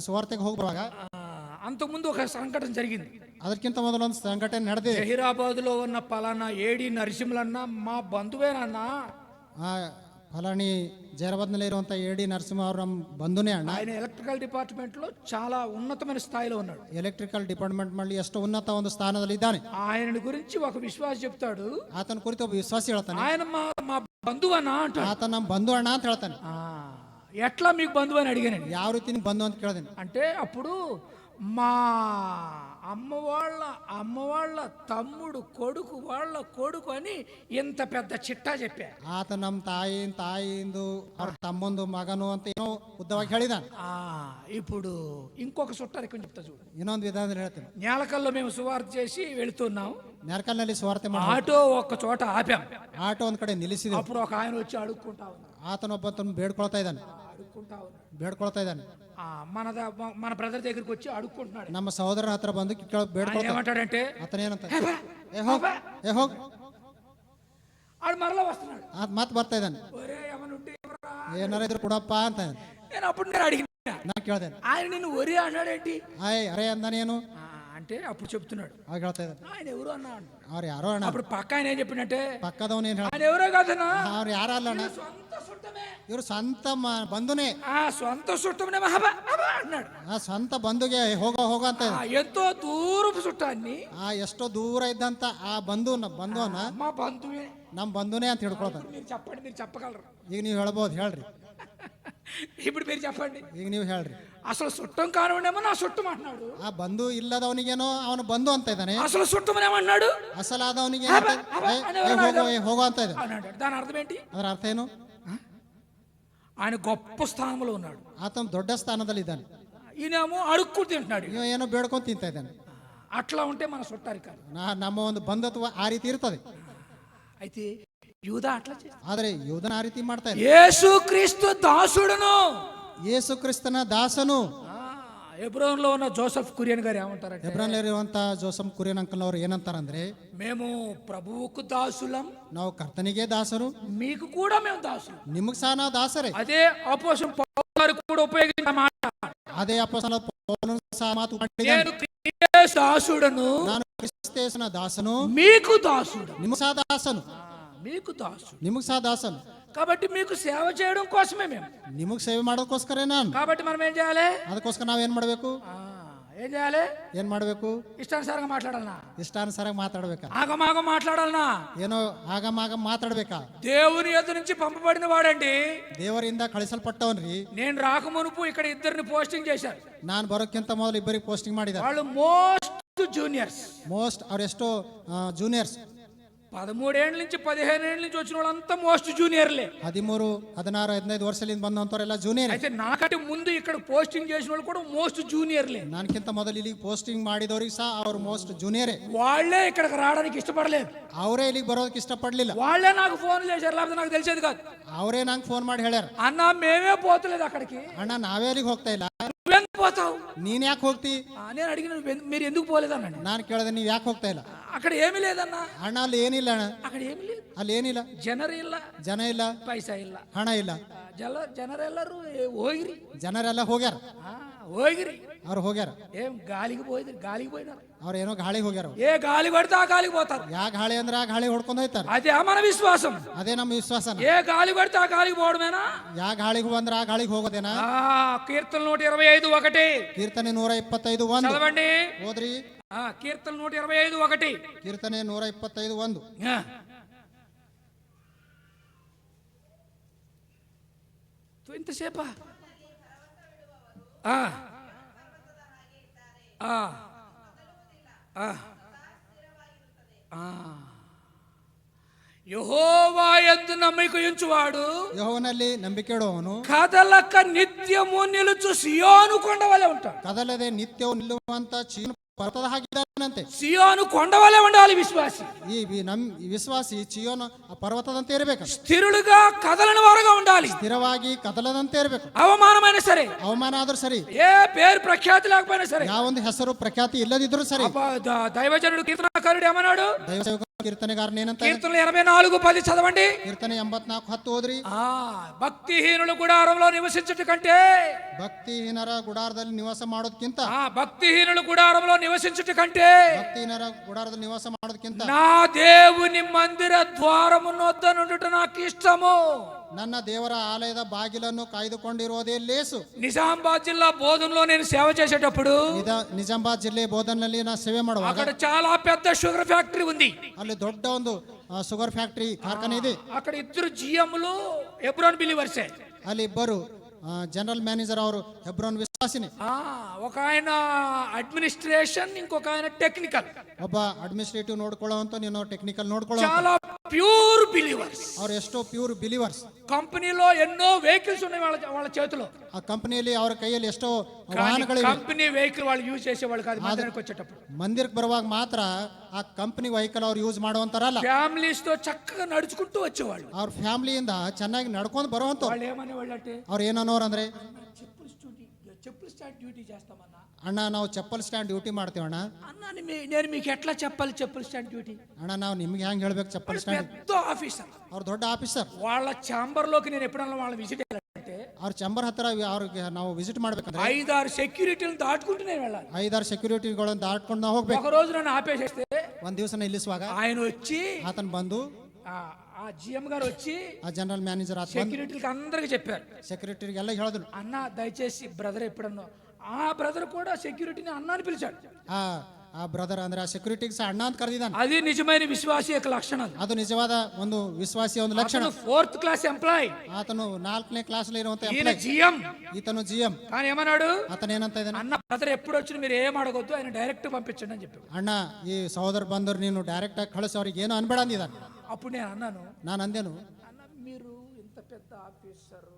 ಸುವಾರ್ತೆಗೆ ಹೋಗುವಾಗ అంతకుముందు ఒక సంఘటన జరిగింది. ಅದಕ್ಕಿಂತ ಮೊದಲು ಒಂದು ಸಂಘಟನೆ ನಡೆದಿದೆ. జహీరాబాద్ లో ఉన్న పలానా ఏడి నరసింహలన్న మా బంధువేనన్నా. ಫಲಾನಿ ಜೈರಾಬಾದ್ನಲ್ಲಿ ಇರುವಂತ ಎಡಿ ನರಸಿಂಹ ಅವರು ನಮ್ಮ ಬಂಧುನೇ ಅಣ್ಣ. ఆయన ఎలక్ట్రికల్ డిపార్ట్మెంట్ లో చాలా ఉన్నతమైన స్థాయిలో ఉన్నాడు. ಎಲೆಕ್ಟ್ರಿಕಲ್ ಡಿಪಾರ್ಟ್ಮೆಂಟ್ ನಲ್ಲಿ ಎಷ್ಟು ಉನ್ನತ ಒಂದು ಸ್ಥಾನದಲ್ಲಿ ಇದ್ದಾನೆ. ఆయన గురించి ఒక విశ్వాసి చెప్తాడు. ಆತನ ಕುರಿತು ಒಬ್ಬ ವಿಶ್ವಾಸಿ ಹೇಳ್ತಾನೆ, ఆయన మా బంధువన్నా అంటాడు. ಆತ ನಮ್ಮ ಬಂಧು ಅಣ್ಣ ಅಂತ ಹೇಳ್ತಾನೆ. ఎట్లా మీకు బంధువు అని అడిగాను. ಯಾವ ರೀತಿ ನಿಮ್ ಬಂಧು ಅಂತ ಕೇಳಿದೆನೆ. అంటే అప్పుడు మా అమ్మ వాళ్ళ తమ్ముడు కొడుకు అని ఇంత పెద్ద చిట్టా చెప్పా. ಆತ ನಮ್ಮ ತಾಯಿಯಿಂದ ಅವ್ರ ತಮ್ಮಂದು ಮಗನು ಅಂತ ಏನೋ ಉದ್ದವಾಗಿ ಹೇಳಿದಾನೆ. ఇప్పుడు ఇంకొక సుట్టారికం చెప్తా చూడు. ಇನ್ನೊಂದು ವಿಧಾನದಲ್ಲಿ ಹೇಳ್ತೇನೆ. నేలకల్లో మేము సువార్త చేసి వెళుతున్నాం. ನೆರಕಲ್ನಲ್ಲಿ ಸುವಾರ್ತೆ ಮಾಡಿ ఆటో ఒక చోట ఆపాం. ಆಟೋ ಒಂದ್ ಕಡೆ ನಿಲ್ಲಿಸಿದೆ. అప్పుడు ఒక ఆయన వచ్చి అడుక్కుంటా ఉన్నాడు. ಆತನೊಬ್ಬ ಬೇಡ್ಕೊಳ್ತಾ ಇದ್ದಾನೆ. మన బ్రదర్ దగ్గరికి వచ్చి అడుక్కుంటున్నాడు. ನಮ್ಮ ಸಹೋದರರ ಹತ್ರ ಬಂದು ఏమంటాడంటే ಆತನ ಏನಂತ ಹೋಗ್ ఆడు మరలా వస్తున్నాడు. ಮತ್ ಬರ್ತಾ ಇದ್ದಾನೆ. ಏನಾರ ಇದ್ರು ಕೊಡಪ್ಪ ಅಂತ నేను అప్పుడు నేను అడిగిన, ನಾನು ಕೇಳ್ದೇನೆ. ఆయన నిన్ను ఒరి అన్నాడేంటి ಅರೆ ಅಂದಾನೇನು అంటే అప్పుడు చెప్తున్నాడు. ಅವಾಗ ಹೇಳ್ತಾ ಇದ್ದಾನೆ, ఆయన ఎవరు అన్నాడు. ಅವ್ರು ಯಾರೋ ಅಣ್ಣ. అప్పుడు పక్క ఆయన ఏం చెప్పినట్టే, ಪಕ್ಕದವನು ಏನ್ ఆయన ఎవరో కాదన్నా, ಅವ್ರು ಯಾರಲ್ಲ ಅಣ್ಣ, ಇವ್ರು ಸ್ವಂತ ಬಂಧುನೇ. సొంత చుట్టమనే అన్నాడు. ಸ್ವಂತ ಬಂಧುಗೆ ಹೋಗ ಅಂತ ఎంతో దూరపు చుట్టాన్ని ಎಷ್ಟೋ ದೂರ ಇದ್ದಂತ ಆ ಬಂಧುವನ್ನ మా బంధువే ನಮ್ ಬಂಧುನೇ ಅಂತ ಹೇಳ್ಕೊಳ್ತಾರೆ. మీరు చెప్పండి, మీరు చెప్పగలరు. ಈಗ ನೀವು ಹೇಳ್ಬೋದು, ಹೇಳ್ರಿ. ఇప్పుడు మీరు చెప్పండి, ಈಗ ನೀವು ಹೇಳ್ರಿ. అసలు చుట్టం కానివాడేమో నా చుట్టం అంటున్నాడు. ಆ ಬಂಧು ಇಲ್ಲದವನಿಗೇನೋ ಅವನು ಬಂಧು ಅಂತ ಇದ್ದಾನೆ. అసలు చుట్టమనేమన్నాడు, ಅಸಲಾದವನಿಗೆ ಹೋಗೋ ಅಂತ ಇದೆ. దాని అర్థం ఏంటి? ಅದರ ಅರ್ಥ ಏನು? ఆయన గొప్ప స్థానంలో ఉన్నాడు. ಆತನ ದೊಡ್ಡ ಸ್ಥಾನದಲ್ಲಿ ಇದ್ದಾನೆ. ఈయనేమో అడుక్కు తింటున్నాడు. ಇವ ಏನೋ ಬೇಡ್ಕೊಂಡು ತಿಂತ ಇದ್ದಾನೆ. అట్లా ఉంటే మన చుట్టారికారు. ನಮ್ಮ ಒಂದು ಬಂಧುತ್ವ ಆ ರೀತಿ ಇರ್ತದೆ. అయితే యూదా అట్లా చేస్తాడు. ಆದ್ರೆ ಯೂದನ ಆ ರೀತಿ ಮಾಡ್ತಾ ಇಲ್ಲ. యేసు క్రీస్తు దాసుడును, ಯೇಸು ಕ್ರಿಸ್ತನ ದಾಸನು. హెబ్రోన్లో ఉన్న జోసెఫ్ కురియన్ గారు ఏమంటారంటే, ಹೆಬ್ರೋನ್‌ನಲ್ಲಿರುವಂತ ಜೋಸೆಫ್ ಕುರಿಯನ್ ಅಂಕಲ್ ಅವರು ಏನಂತಾರಂದ್ರೆ, మేము ప్రభువుకు దాసులం, ನಾವು ಕರ್ತನಿಗೆ ದಾಸರು, మీకు కూడా మేము దాసులం. ನಿಮಗ್ ಸಹ ನಾವು ದಾಸರೇ. అదే అపోస్తలుడు పౌలు గారు కూడా ఉపయోగించిన మాట. ಅದೇ ಅಪೊಸ್ತಲ ಪೌಲನು ಸಹ ಮಾತು నేను క్రీస్తు దాసుడను, ನಾನು ಕ್ರಿಸ್ತೇಸನ ದಾಸನು, మీకు దాసుడు. ನಿಮಗ್ ಸಹ ದಾಸನು, మీకు దాసుడు. ನಿಮಗ್ ಸಹ ದಾಸನು. కాబట్టి మీకు సేవ చేయడం కోసమే మేము. ನಿಮಗ್ ಸೇವೆ ಮಾಡೋದಕ್ಕೋಸ್ಕರ ನಾನು. కాబట్టి మనం ఏం చేయాలి? ಅದಕ್ಕೋಸ್ಕರ ನಾವೇನ್ ಮಾಡ್ಬೇಕು? ఏం చేయాలి? ಏನ್ ಮಾಡ್ಬೇಕು? ఇష్టానుసారంగా మాట్లాడాలనా? ಇಷ್ಟಾನುಸಾರ ಮಾತಾಡ್ಬೇಕಾ? ఆగమాగం మాట్లాడాలనా? ಏನೋ ಆಗಮಾಗ ಮಾತಾಡ್ಬೇಕಾ? దేవుని ఎదురు నుంచి పంపబడిన వాడండి, ದೇವರಿಂದ ಕಳಿಸಲ್ಪಟ್ಟವನ್ರಿ. నేను రాకమునుపు ఇక్కడ ఇద్దరిని పోస్టింగ్ చేశారు. ನಾನು ಬರೋಕ್ಕಿಂತ ಮೊದಲು ಇಬ್ಬರಿಗೆ ಪೋಸ್ಟಿಂಗ್ ಮಾಡಿದ್ದಾರೆ. వాళ్ళు మోస్ట్ జూనియర్స్. ಅವರೆಷ್ಟೋ ಜೂನಿಯರ್ಸ್. 13 ఏళ్ళ నుంచి 15 ఏళ్ళ నుంచి వచ్చిన వాళ్ళంతా మోస్ట్ జూనియర్లే. 13, 16, 15 ವರ್ಷದಿಂದ ಬಂದಂತವರೆಲ್ಲ ಜೂನಿಯರ್. అయితే నాకంటే ముందు ఇక్కడ పోస్టింగ్ చేసిన వాళ్ళు కూడా మోస్ట్ జూనియర్లే. నాకిಂತ ಮೊದಲು ಇಲ್ಲಿಗೆ ಪೋಸ್ಟಿಂಗ್ ಮಾಡಿದವರಿಗೆ ಸಹ ಅವರು ಮೋಸ್ಟ್ ಜೂನಿಯರೇ. వాళ్ళే ఇక్కడికి రావడానికి ఇష్టపడలేదు. ಅವರೇ ಇಲ್ಲಿಗೆ ಬರೋದಕ್ಕೆ ಇಷ್ಟಪಡಲಿಲ್ಲ. వాళ్ళే నాకు ఫోన్ చేశారు, లేకపోతే నాకు తెలిసేది కాదు. ಅವರೇ ನಂಗೆ ಫೋನ್ ಮಾಡಿ ಹೇಳ್ಯಾರ, అన్న మేమే పోతలేదు అక్కడికి. ಅಣ್ಣ ನಾವೇ ಅಲ್ಲಿಗೆ ಹೋಗ್ತಾ ಇಲ್ಲ, నువ్వెందుకు పోతావు? ನೀನ್ ಯಾಕೆ ಹೋಗ್ತಿ? నేను అడిగిన మీరు ఎందుకు పోలేదన్నాడు. ನಾನು ಕೇಳಿದೆ, ನೀವ್ ಯಾಕೆ ಹೋಗ್ತಾ ಇಲ್ಲ? అక్కడ ఏమీ లేదన్నా. ಅಣ್ಣ ಅಲ್ಲಿ ಏನಿಲ್ಲ ಅಣ್ಣ, అక్కడ ఏమీ లేదు. ಅಲ್ಲಿ ಏನಿಲ್ಲ. ಜನರು ಇಲ್ಲ, ಜನ ಇಲ್ಲ, ಪೈಸಾ ಇಲ್ಲ, ಹಣ ಇಲ್ಲ. ಜನರೆಲ್ಲರೂ ಹೋಗಿರಿ, ಜನರೆಲ್ಲ ಹೋಗ್ಯಾರ. ಹೋಗಿರಿ, ಅವ್ರು ಹೋಗ್ಯಾರ. ఏం గాలికి పోయినారు. ಅವ್ರೇನೋ ಗಾಳಿಗೆ ಹೋಗ್ಯಾರ. ఏ గాలి పడితే ఆ గాలికి పోతారు. ಯಾ ಗಾಳಿ ಅಂದ್ರೆ ಆ ಗಾಳಿ ಹೊಡ್ಕೊಂಡು ಹೋಯ್ತಾರ. అదే మన విశ్వాసం. ಅದೇ ನಮ್ಮ ವಿಶ್ವಾಸ. ఏ గాలి పడితే ఆ గాలికి పోవడమేనా? ಯಾ ಗಾಳಿಗೆ ಬಂದ್ರೆ ಆ ಗಾಳಿಗೆ ಹೋಗೋದೇನಾ? కీర్తన 125:1. ಕೀರ್ತನೆ 125:1 చదవండి. ಓದ್ರಿ. కీర్తన 125:1. ಕೀರ್ತನೆ 125:1. ఇంతసేపా? యెహోవా యందు నమ్మిక ఉంచువాడు ಯೆಹೋವನಲ್ಲಿ ನಂಬಿಕೆ ಇಡುವವನು కదలక నిత్యము నిలుచు సియోను కొండ వలె ఉంటాడు. ಕದಲದೆ ನಿತ್ಯವೂ ನಿಲ್ಲುವಂತ ಚೀನು ಪರ್ವತದ ಹಾಗಿದ್ದಾನಂತೆ. సియోను కొండ వలె ఉండాలి విశ్వాసి. ಈ ವಿಶ್ವಾಸಿ ಚಿಯೋನ ಆ ಪರ್ವತದಂತೆ ಇರಬೇಕು. స్థిరులుగా కదలని వారుగా ఉండాలి. ಸ್ಥಿರವಾಗಿ ಕದಲದಂತೆ ಇರಬೇಕು. అవమానమైన సరే, ಅವಮಾನ ಆದ್ರೂ ಸರಿ, ఏ పేరు ప్రఖ్యాతి లేకపోయినా సరే, ಯಾವೊಂದು ಹೆಸರು ಪ್ರಖ್ಯಾತಿ ಇಲ್ಲದಿದ್ರು ಸರಿ. దైవజనుడు కీర్తనకారుడు ఏమన్నాడు? ದೈವ ಸೇವಕ ಕೀರ್ತನೆಗಾರನ ಏನಂತ? కీర్తనలు 84:10 చదవండి. ಕೀರ್ತನೆ 84:10 ಓದ್ರಿ. భక్తిహీనుల గుడారంలో నివసించుట కంటే, ಭಕ್ತಿಹೀನರ ಗುಡಾರದಲ್ಲಿ ನಿವಾಸ ಮಾಡೋದಕ್ಕಿಂತ, భక్తిహీనుల గుడారంలో నివసించుట కంటే, ಭಕ್ತಿಹೀನರ ಗುಡಾರದಲ್ಲಿ ನಿವಾಸ ಮಾಡೋದಕ್ಕಿಂತ నా దేవుని మందిర ద్వారము నొద్ద నుండుట నాకు ఇష్టము. ನನ್ನ ದೇವರ ಆಲಯದ ಬಾಗಿಲನ್ನು ಕಾಯ್ದುಕೊಂಡಿರೋದೇ ಲೇಸು. నిజామాబాద్ జిల్లా బోధనలో నేను సేవ చేసేటప్పుడు ನಿಜಾಮಾಬಾದ್ ಜಿಲ್ಲೆ ಬೋಧನ್ನಲ್ಲಿ ನಾ ಸೇವೆ ಮಾಡುವಾಗ అక్కడ చాలా పెద్ద షుగర్ ఫ్యాక్టరీ ఉంది. ಅಲ್ಲಿ ದೊಡ್ಡ ಒಂದು ಶುಗರ್ ಫ್ಯಾಕ್ಟರಿ ಕಾರ್ಖಾನೆ ಇದೆ. అక్కడ ఇద్దరు జిఎంలు హెబ్రోన్ బిలీవర్సే. ಅಲ್ಲಿ ಇಬ್ಬರು ಜನರಲ್ ಮ್ಯಾನೇಜರ್ ಅವರು ಹೆಬ್ರೋನ್ ವಿಶ್ವಾಸಿನಿ. ఒక ఆయన అడ్మినిస్ట్రేషన్, ఇంకొక ఆయన టెక్నికల్. ಒಬ್ಬ ಅಡ್ಮಿನಿಸ್ಟ್ರೇಟಿವ್ ನೋಡ್ಕೊಳ್ಳೋವಂತ, ನೀನು ಟೆಕ್ನಿಕಲ್ ನೋಡ್ಕೊಳ್ಳೋ. చాలా ప్యూర్ బిలీవర్స్. ಅವ್ರು ಎಷ್ಟೋ ಪ್ಯೂರ್ ಬಿಲೀವರ್ಸ್. కంపెనీలో ఎన్నో వెహికల్స్ ఉన్నాయి వాళ్ళ చేతిలో. ಆ ಕಂಪನಿಯಲ್ಲಿ ಅವರ ಕೈಯಲ್ಲಿ ಎಷ್ಟೋ ವಾಹನಗಳಿವೆ. కంపెనీ వెహికల్ వాళ్ళు యూజ్ చేసేవాళ్ళు కాదు. మందిరానికి వచ్చేటప్పుడు, ಮಂದಿರಕ್ಕೆ ಬರುವಾಗ ಮಾತ್ರ ಆ ಕಂಪನಿ ವೆಹಿಕಲ್ ಅವ್ರು ಯೂಸ್ ಮಾಡುವಂತಾರಲ್ಲ. ఫ్యామిలీస్ తో చక్కగా నడుచుకుంటూ వచ్చేవాళ్ళు. ಅವ್ರ ಫ್ಯಾಮಿಲಿಯಿಂದ ಚೆನ್ನಾಗಿ ನಡ್ಕೊಂಡು ಬರುವಂತ. వాళ్ళు ఏమనేవాళ్ళంటే, ಅವ್ರು ಏನನ್ನೋರು ಅಂದ್ರೆ, చెప్పులు స్టాండ్ డ్యూటీ చేస్తామన్నా. ಅಣ್ಣ ನಾವು ಚಪ್ಪಲ್ ಸ್ಟ್ಯಾಂಡ್ ಡ್ಯೂಟಿ ಮಾಡ್ತೀವಣ್ಣ. అన్న నేను మీకు ఎట్లా చెప్పాలి చెప్పులు స్టాండ్ డ్యూటీ? ಅಣ್ಣ ನಾವು ನಿಮ್ಗೆ ಹೆಂಗ್ ಹೇಳ್ಬೇಕು ಚಪ್ಪಲ್ ಸ್ಟ್ಯಾಂಡ್? పెద్ద ఆఫీసర్, ಅವ್ರು ದೊಡ್ಡ ಆಫೀಸರ್. వాళ్ళ ఛాంబర్ లోకి నేను ఎప్పుడన్నా వాళ్ళ విజిట్ చేయాలంటే, ಅವ್ರ ಚಂಬರ್ ಹತ್ರ ಅವ್ರಿಗೆ ನಾವು ವಿಸಿಟ್ ಮಾಡ್ಬೇಕಂದ್ರೆ 5-6 సెక్యూరిటీలను దాటుకుంటూ నేను వెళ్ళాలి. 5-6 ಸೆಕ್ಯೂರಿಟಿಗಳನ್ನು ದಾಟ್ಕೊಂಡು ನಾವು ಹೋಗ್ಬೇಕು. ఒక రోజు నన్ను ఆపేసేస్తే, ಒಂದ್ ದಿವಸ ನಿಲ್ಲಿಸುವಾಗ ఆయన వచ్చి, ಆತನ ಬಂದು, ఆ జిఎం గారు వచ్చి ಆ ಜನರಲ್ ಮ್ಯಾನೇಜರ್ ಆತ సెక్యూరిటీలకు అందరికి చెప్పారు, ಸೆಕ್ಯೂರಿಟಿಗೆ ಎಲ್ಲ ಹೇಳಿದ್ರು, అన్న దయచేసి బ్రదర్ ఎప్పుడన్నా. ఆ బ్రదర్ కూడా సెక్యూరిటీని అన్న అని పిలిచాడు. ಆ ಬ್ರದರ್ ಅಂದ್ರೆ ಆ ಸೆಕ್ಯೂರಿಟಿಗೆ ಸಹ ಅಣ್ಣ ಅಂತ ಕರೆದಿದ್ದಾನೆ. అది నిజమైన విశ్వాసి యొక్క లక్షణం. ಅದು ನಿಜವಾದ ಒಂದು ವಿಶ್ವಾಸಿಯ ಒಂದು ಲಕ್ಷಣ. 4th class employee. ಆತನು 4ನೇ ಕ್ಲಾಸ್ ಇರುವಂತ ఈయన జిఎం. ಈತನು ಜಿಎಂ. కానీ ఏమన్నాడు? ಆತನ ಏನಂತ ಇದ್ದಾನೆ, అన్న బ్రదర్ ఎప్పుడు వచ్చినా మీరు ఏం అడగొద్దు, ఆయన డైరెక్ట్ పంపించండి అని చెప్పాడు. ಅಣ್ಣ ಈ ಸಹೋದರ ಬಂದರು, ನೀನು ಡೈರೆಕ್ಟ್ ಆಗಿ ಕಳಿಸಿ, ಅವ್ರಿಗೆ ಏನು ಅನ್ಬೇಡ ಅಂದಿದ್ದಾನೆ. అప్పుడు నేను అన్నాను, ನಾನು అందేను, అన్న మీరు ఇంత పెద్ద ఆఫీసరు,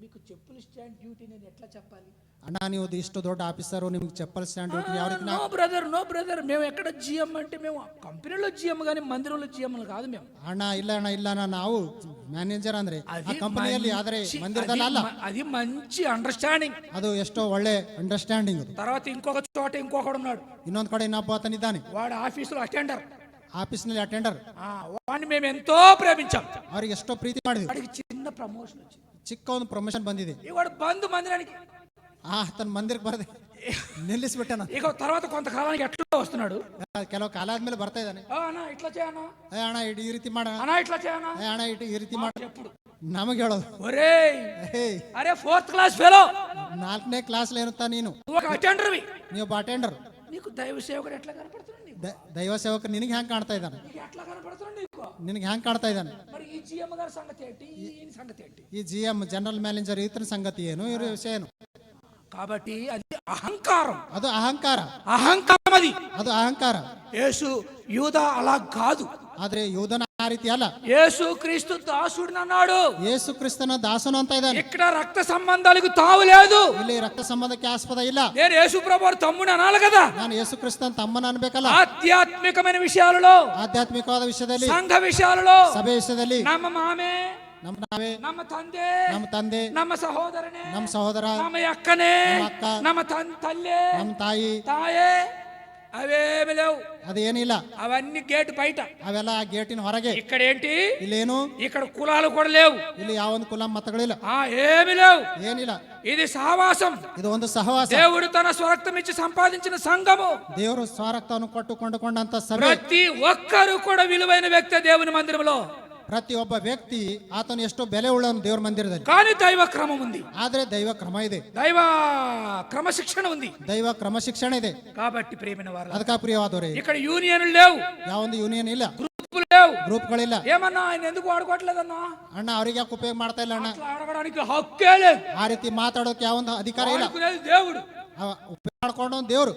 మీకు చెప్పులు స్టాండ్ డ్యూటీ నేను ఎట్లా చెప్పాలి? ಅಣ್ಣ ನೀವು ಇಷ್ಟು ದೊಡ್ಡ ಆಫೀಸರು, ನಿಮ್ಗೆ ಚಪ್ಪಲ್ ಸ್ಟ್ಯಾಂಡ್ ಡ್ಯೂಟಿ ಯಾವ ರೀತಿ? నో బ్రదర్ మేము ఎక్కడ జిఎం అంటే, మేము కంపెనీలో జిఎం కానీ మందిరంలో జిఎం కాదు మేము. ಅಣ್ಣ ಇಲ್ಲ ನಾವು ಮ್ಯಾನೇಜರ್ ಅಂದ್ರೆ ಆ ಕಂಪನಿಯಲ್ಲಿ, ಆದ್ರೆ ಮಂದಿರದಲ್ಲಿ ಅಲ್ಲ. అది మంచి అండర్స్టాండింగ్. ಅದು ಎಷ್ಟೋ ಒಳ್ಳೆ ಅಂಡರ್ಸ್ಟ್ಯಾಂಡಿಂಗ್. తర్వాత ఇంకొక చోట ఇంకొకడు ఉన్నాడు. ಇನ್ನೊಂದ್ ಕಡೆ ಇನ್ನೊಬ್ಬ ಆತನಿದ್ದಾನೆ, వాడు ఆఫీసులో అటెండర్. ಆಫೀಸ್ನಲ್ಲಿ ಅಟೆಂಡರ್. వాడిని మేము ఎంతో ప్రేమించాం. ಅವ್ರಿಗೆ ಎಷ್ಟೋ ಪ್ರೀತಿ ಮಾಡಿದ್ವಿ. వాడికి చిన్న ప్రమోషన్ వచ్చింది, ಚಿಕ್ಕ ಒಂದು ಪ್ರಮೋಷನ್ ಬಂದಿದೆ. వాడు బంధు మందిరానికి ಆತನ ಮಂದಿರಕ್ಕೆ ಬರದೆ ನಿಲ್ಲಿಸ್ಬಿಟ್ಟೆ. ఇక తర్వాత కొంతకాలానికి ఎట్లా వస్తున్నాడు, ಕೆಲವು ಕಾಲ ಆದ್ಮೇಲೆ ಬರ್ತಾ ಇದ್ದಾನೆ. అన్నా ఇట్లా చేయనా, ಅಣ್ಣ ಈ ರೀತಿ ಮಾಡ, అన్నా ఇట్లా చేయనా, ಅಣ್ಣ ಈ ರೀತಿ ಮಾಡ. ఎప్పుడు ನಮಗೆ ಹೇಳೋದು, ఒరేయ్ అరే 4th క్లాస్ ఫెలో, 4ನೇ ಕ್ಲಾಸ್ ಇರುತ್ತಾ ನೀನು, నువ్వు ఒక అటెండర్వి, ನೀವು ಅಟೆಂಡರ್. నీకు దైవ సేవకుడు ఎట్లా కనపడుతున్నాడు? నీకు ದೈವ ಸೇವಕ ನಿನಗೆ ಹೆಂಗ್ ಕಾಣ್ತಾ ಇದ್ದಾನೆ? నీకు ఎట్లా కనపడుతున్నాడు? నీకు ನಿನಗೆ ಹೆಂಗ್ ಕಾಣ್ತಾ ಇದ್ದಾನೆ? మరి ఈ జిఎం గారి సంగతి ఏంటి, ఈయన సంగతి ఏంటి? ಈ ಜಿಎಂ ಜನರಲ್ ಮ್ಯಾನೇಜರ್ ಈತನ ಸಂಗತಿ ಏನು, ಇವ್ರ ವಿಷಯ ಏನು? కాబట్టి అది అహంకారం. ಅದು ಅಹಂಕಾರ. అది ಅದು ಅಹಂಕಾರ. యేసు యూదా అలా కాదు. ಆದ್ರೆ ಯೂದನ ಆ ರೀತಿ ಅಲ್ಲ. యేసు క్రీస్తు దాసుడు అన్నాడు. ಯೇಸು ಕ್ರಿಸ್ತನ ದಾಸನು ಅಂತ ಇದ್ದಾನೆ. ఇక్కడ రక్త సంబంధాలకు తావు లేదు. ಇಲ್ಲಿ ರಕ್ತ ಸಂಬಂಧಕ್ಕೆ ಆಸ್ಪದ ಇಲ್ಲ. నేను యేసు ప్రభువు తమ్ముని అనాలి కదా. ನಾನು ಯೇಸು ಕ್ರಿಸ್ತನ ತಮ್ಮನ ಅನ್ಬೇಕಲ್ಲ. ఆధ్యాత్మికమైన విషయాలలో, ಆಧ್ಯಾತ್ಮಿಕವಾದ ವಿಷಯದಲ್ಲಿ, సంఘ విషయాలలో, ಸಭೆ ವಿಷಯದಲ್ಲಿ, ನಮ್ಮ మామే, ನಮ್ಮ ನಾವೇ, ನಮ್ಮ ತಂದೆ, ನಮ್ಮ ತಂದೆ, ನಮ್ಮ సహోదరనే, ನಮ್ಮ ಸಹೋದರ, ನಮ್ಮ అక్కనే, ನಮ್ಮ ಅಕ್ಕ, ನಮ್ಮ తల్లే, ನಮ್ಮ ತಾಯಿ, తాయే, అవేమి లేవు. ಅದೇನಿಲ್ಲ. అవన్నీ గేట్ బయట, ಅವೆಲ್ಲ ಆ ಗೇಟಿನ ಹೊರಗೆ. ఇక్కడ ఏంటి, ಇಲ್ಲೇನು, ఇక్కడ కులాలు కూడా లేవు. ಇಲ್ಲಿ ಯಾವೊಂದು ಕುಲ ಮತಗಳಿಲ್ಲ, ఏమి లేవు. ಏನಿಲ್ಲ. ఇది సహవాసం. ಇದು ಒಂದು ಸಹವಾಸ. దేవుడు తన స్వరక్తం ఇచ్చి సంపాదించిన సంఘము. ದೇವರು ಸ್ವಾರಕ್ತವನ್ನು ಕೊಟ್ಟು ಕೊಂಡುಕೊಂಡಂತ ಸಭೆ. ప్రతి ఒక్కరు కూడా విలువైన వ్యక్తి దేవుని మందిరంలో. ಪ್ರತಿಯೊಬ್ಬ ವ್ಯಕ್ತಿ ಆತನು ಎಷ್ಟೋ ಬೆಲೆ ಉಳ್ಳವನು ದೇವರ ಮಂದಿರದಲ್ಲಿ. కానీ దైవ క్రమం ఉంది, ಆದ್ರೆ ದೈವ ಕ್ರಮ ಇದೆ, దైవ క్రమశిక్షణ ఉంది, ದೈವ ಕ್ರಮಶಿಕ್ಷಣ ಇದೆ. కాబట్టి ప్రియమైన వారు, ಅದಕ್ಕ ಪ್ರಿಯವಾದವರೇ, ఇక్కడ యూనియన్ లేవు, ಯಾವೊಂದು ಯೂನಿಯನ್ ಇಲ್ಲ, గ్రూపులు లేవు, ಗ್ರೂಪ್ಗಳಿಲ್ಲ. ఏమన్నా ఆయన ఎందుకు వాడుకోవట్లేదన్నా? ಅಣ್ಣ ಅವ್ರಿಗೆ ಯಾಕೆ ಉಪಯೋಗ ಮಾಡ್ತಾ ಇಲ್ಲ ಅಣ್ಣ? అట్లా అడగడానికి హక్కే లేదు. ಆ ರೀತಿ ಮಾತಾಡೋಕೆ ಯಾವೊಂದು ಅಧಿಕಾರ ಇಲ್ಲ. వాడుకునేది దేవుడు. ಉಪಯೋಗ ಮಾಡ್ಕೊಂಡು ದೇವರು.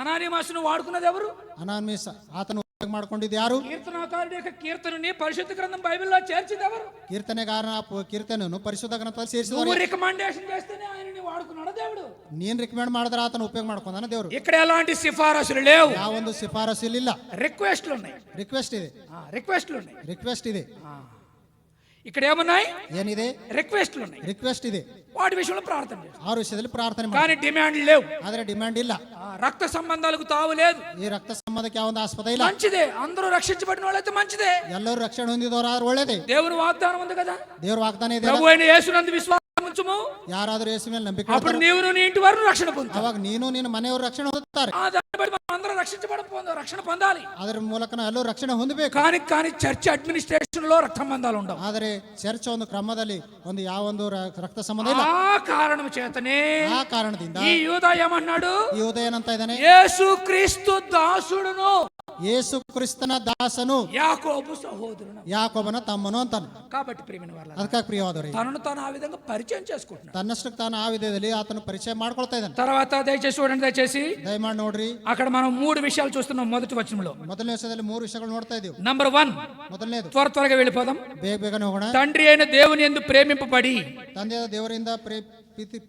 అనానిమాసును వాడుకున్నది ఎవరు? ಅನಾನ್ಮೇಷ ಆತನು ಉಪಯೋಗ ಮಾಡ್ಕೊಂಡಿದ್ದು ಯಾರು? కీర్తనాకారుడి యొక్క కీర్తనని పరిశుద్ధ గ్రంథం బైబిల్లో చేర్చింది ఎవరు? ಕೀರ್ತನೆಗಾರನ ಕೀರ್ತನೆಯನ್ನು ಪರಿಶುದ್ಧ ಗ್ರಂಥದಲ್ಲಿ ಸೇರಿಸಿದವರು. నువ్వు రికమెండేషన్ చేస్తేనే ఆయనని వాడుకున్నాడు దేవుడు. ನೀನ್ ರಿಕಮೆಂಡ್ ಮಾಡಿದ್ರೆ ಆತನ ಉಪಯೋಗ ಮಾಡ್ಕೊಂಡಾನ ದೇವರು. ఇక్కడ ఎలాంటి సిఫారసులు లేవు. ಯಾವೊಂದು ಶಿಫಾರಸು ಇಲ್ಲ. రిక్వెస్ట్లు ఉన్నాయి. ರಿಕ್ವೆಸ್ಟ್ ಇದೆ. రిక్వెస్ట్లు ఉన్నాయి. ರಿಕ್ವೆಸ್ಟ್ ಇದೆ. ఇక్కడ ఏమున్నాయి? ಏನಿದೆ? రిక్వెస్ట్లు ఉన్నాయి. ರಿಕ್ವೆಸ್ಟ್ ಇದೆ. వాటి విషయంలో ప్రార్థన చేస్తాం. ಆ ವಿಷಯದಲ್ಲಿ ಪ್ರಾರ್ಥನೆ కానీ డిమాండ్ లేవు. ಆದ್ರೆ ಡಿಮ್ಯಾಂಡ್ ಇಲ್ಲ. రక్త సంబంధాలకు తావు లేదు. ಈ ರಕ್ತ ಸಂಬಂಧಕ್ಕೆ ಯಾವೊಂದು ಆಸ್ಪದ ಇಲ್ಲ. మంచిదే, అందరూ రక్షించబడిన వాళ్ళైతే మంచిదే. ಎಲ್ಲರೂ ರಕ್ಷಣೆ ಹೊಂದಿದವರು ಆದ್ರೆ ಒಳ್ಳೇದೇ. దేవుని వాగ్దానం ఉంది కదా, ದೇವರ ವಾಗ್ದಾನ ಇದೆ. ప్రభు అయిన యేసునందు విశ్వాసం ఉంచుము, ಯಾರಾದ್ರೂ ಯೇಸು ಮೇಲೆ ನಂಬಿಕೆ అప్పుడు ಇಡ್ತಾರೋ, నీవును నీ ఇంటి వారు రక్షణ పొందుతారు. ಅವಾಗ ನೀನು ನಿನ್ನ ಮನೆಯವರು ರಕ್ಷಣೆ ಹೊಂದುತ್ತಾರೆ. దాన్ని బట్టి మనం అందరం రక్షణ పొందాలి. ಅದರ ಮೂಲಕ ಎಲ್ಲರೂ ರಕ್ಷಣೆ ಹೊಂದಬೇಕು. కానీ చర్చ్ అడ్మినిస్ట్రేషన్ లో రక్త సంబంధాలు ఉండవు. ಆದರೆ ಚರ್ಚ್ ಒಂದು ಕ್ರಮದಲ್ಲಿ ಒಂದು ಯಾವೊಂದು ರಕ್ತ ಸಂಬಂಧ ಇಲ್ಲ. ఆ కారణం చేతనే ಆ ಕಾರಣದಿಂದ ఈ యూదా ఏమన్నాడు? ಈ ಉದಯ ಏನಂತ ಇದ್ದಾನೆ? యేసు క్రీస్తు దాసుడును, ಯೇಸು ಕ್ರಿಸ್ತನ ದಾಸನು, యాకోబు సహోదరును. ಯಾಕೋಬನ ತಮ್ಮನು ಅಂತಾನೆ. కాబట్టి ప్రియమైన వాళ్ళ ಅದಕ್ಕಾಗಿ ಪ್ರಿಯವಾದವರು తనను తాను ఆ విధంగా పరిచయం చేసుకుంటున్నాడు. ತನ್ನಷ್ಟಕ್ಕೆ ತಾನು ಆ ವಿಧದಲ್ಲಿ ಆತನು ಪರಿಚಯ ಮಾಡ್ಕೊಳ್ತಾ ಇದ್ದಾನೆ. తర్వాత దయచేసి చూడండి, దయచేసి ದಯಮಾಡಿ ನೋಡ್ರಿ. అక్కడ మనం 3 విషయాలు చూస్తున్నాం మొదటి వచనంలో. ಮೊದಲನೇ ವಿಷಯದಲ್ಲಿ 3 ವಿಷಯಗಳು ನೋಡ್ತಾ ಇದೀವಿ. నంబర్ 1, ಮೊದಲನೇದು, త్వరగా వెళ్ళిపోదాం. ಬೇಗನೆ ಹೋಗೋಣ. తండ్రి అయిన దేవుని యందు ప్రేమింపబడి. ತಂದೆಯ ದೇವರಿಂದ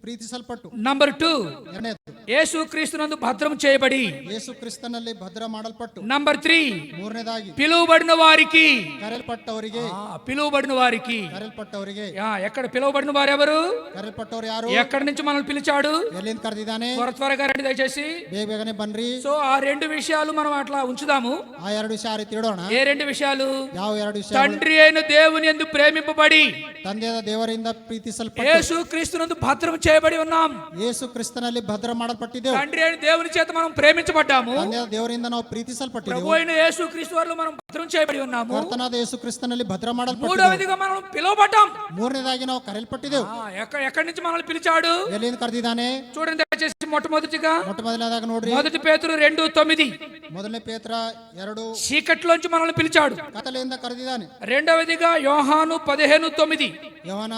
ಪ್ರೀತಿಸಲ್ಪಟ್ಟು. నంబర్ 2, ಎರಡನೇದು, యేసు క్రీస్తునందు భద్రం చేయబడి. ಯೇಸು ಕ್ರಿಸ್ತನಲ್ಲಿ ಭದ್ರ ಮಾಡಲ್ಪಟ್ಟು. నంబర్ 3, ಮೂರನೇದಾಗಿ, పిలువబడిన వారికి. ಕರೆಯಲ್ಪಟ್ಟವರಿಗೆ. పిలువబడిన వారికి. ಕರೆಯಲ್ಪಟ್ಟವರಿಗೆ. ఎక్కడ పిలువబడిన వారు ఎవరు? ಕರೆಯಲ್ಪಟ್ಟವರು ಯಾರು? ఎక్కడి నుంచి మనల్ని పిలిచాడు? ಎಲ್ಲಿಂದ ಕರೆದಿದ್ದಾನೆ? త్వరగా రండి దయచేసి. ಬೇಗನೆ ಬನ್ರಿ. సో ఆ 2 విషయాలు మనం అట్లా ఉంచుదాము. ಆ 2 ವಿಷಯ ಆ ರೀತಿ ಇಡೋಣ. ఏ 2 విషయాలు? ಯಾವ 2 ವಿಷಯ? తండ్రి అయిన దేవుని యందు ప్రేమింపబడి. ತಂದೆಯ ದೇವರಿಂದ ಪ್ರೀತಿಸಲ್ಪಟ್ಟು. యేసు క్రీస్తునందు భద్రం చేయబడి ఉన్నాం. ಯೇಸು ಕ್ರಿಸ್ತನಲ್ಲಿ ಭದ್ರ ಮಾಡಲ್ಪಟ್ಟಿದ್ದೇವೆ. తండ్రి అయిన దేవుని చేత మనం ప్రేమించబడ్డాము. ತಂದೆಯ ದೇವರಿಂದ ನಾವು ಪ್ರೀತಿಸಲ್ಪಟ್ಟಿದ್ದೇವೆ. ప్రభు అయిన యేసు క్రీస్తు వారిలో మనం భద్రం చేయబడి ఉన్నాము. ಕರ್ತನಾದ ಯೇಸು ಕ್ರಿಸ್ತನಲ್ಲಿ ಭದ್ರ ಮಾಡಲ್ಪಟ್ಟಿದ್ದೇವೆ. మూడవదిగా మనం పిలువబడ్డాం. ಮೂರನೇದಾಗಿ ನಾವು ಕರೆಯಲ್ಪಟ್ಟಿದ್ದೇವೆ. ఎక్కడి నుంచి మనల్ని పిలిచాడు? ಎಲ್ಲಿಂದ ಕರೆದಿದ್ದಾನೆ? చూడండి దయచేసి మొట్టమొదటిగా ಮೊದಲನೇದಾಗ ನೋಡ್ರಿ. 1 పేతురు 2:9. ಮೊದಲನೇ ಪೇತ್ರ 2 చీకట్లోంచి మనల్ని పిలిచాడు. ಕತ್ತಲೆಯಿಂದ ಕರೆದಿದ್ದಾನೆ. రెండవదిగా యోహాను 15:9. ಯೋಹನ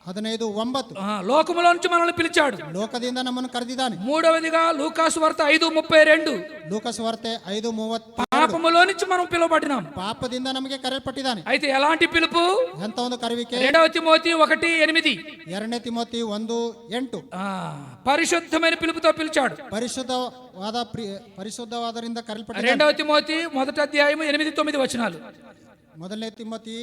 15:9. లోకములో నుంచి మనల్ని పిలిచాడు. ಲೋಕದಿಂದ ನಮ್ಮನ್ನು ಕರೆದಿದ್ದಾನೆ. మూడవదిగా లూకాసు వార్త 5:32. ಲೂಕಾಸ್ ವಾರ್ತೆ 5:32. పాపములో నుంచి మనం పిలువబడినాం. ಪಾಪದಿಂದ ನಮಗೆ ಕರೆಯಲ್ಪಟ್ಟಿದ್ದಾನೆ. అయితే ఎలాంటి పిలుపు? ಎಂತ ಒಂದು ಕರೆವಿಕೆ? 2 తిమోతి 1:8. 2 ತಿಮೋತಿ 1:8. పరిశుద్ధమైన పిలుపుతో పిలిచాడు. ಪರಿಶುದ್ಧವಾದರಿಂದ ಕರೆಯಲ್ಪಟ್ಟಿದ್ದಾನೆ. 2 తిమోతి 1వ అధ్యాయం 8-9 వచనాలు. ಮೊದಲನೇ ತಿಮೋತಿ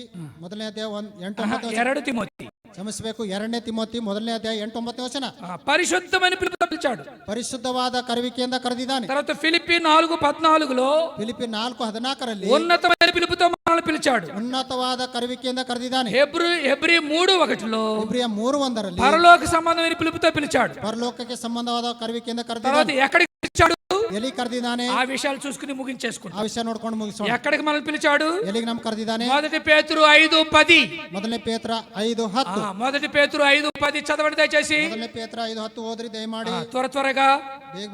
1ನೇ ಅಧ್ಯಾಯ 8-9. 2 తిమోతి, ಕ್ಷಮಿಸಬೇಕು, 2ನೇ ತಿಮೋತಿ 1ನೇ ಅಧ್ಯಾಯ 8-9 ವಚನ. పరిశుద్ధమైన పిలుపుతో పిలిచాడు. ಪರಿಶುದ್ಧವಾದ ಕರೆವಿಕೆಯಿಂದ ಕರೆದಿದ್ದಾನೆ. తర్వాత ఫిలిప్పి 4:14లో ಫಿಲಿಪ್ಪಿ 4:14 ఉన్నతమైన పిలుపుతో మనల్ని పిలిచాడు. ಉನ್ನತವಾದ ಕರೆವಿಕೆಯಿಂದ ಕರೆದಿದ್ದಾನೆ. హెబ్రీ 3:1లో ಇಬ್ರಿಯ 3:1 పరలోక సంబంధమైన పిలుపుతో పిలిచాడు. ಪರಲೋಕಕ್ಕೆ ಸಂಬಂಧವಾದ ಕರೆವಿಕೆಯಿಂದ తర్వాత ಕರೆದಿದ್ದಾನೆ. ఎక్కడికి పిలిచాడు? ಎಲ್ಲಿ ಕರೆದಿದ್ದಾನೆ? ఆ విషయాలు చూసుకుని ముగించేసుకుంటాం. ಆ ವಿಷಯ ನೋಡ್ಕೊಂಡು ಮುಗಿಸೋಣ. ఎక్కడికి మనల్ని పిలిచాడు? ಎಲ್ಲಿಗೆ ನಮ್ ಕರೆದಿದ್ದಾನೆ? 1 పేతురు 5:10. ಮೊದಲನೇ ಪೇತ್ರ 5:10. 1 పేతురు 5:10 చదవండి దయచేసి. ಮೊದಲನೇ ಪೇತ್ರ 5:10 ಓದ್ರಿ ದಯಮಾಡಿ. త్వరగా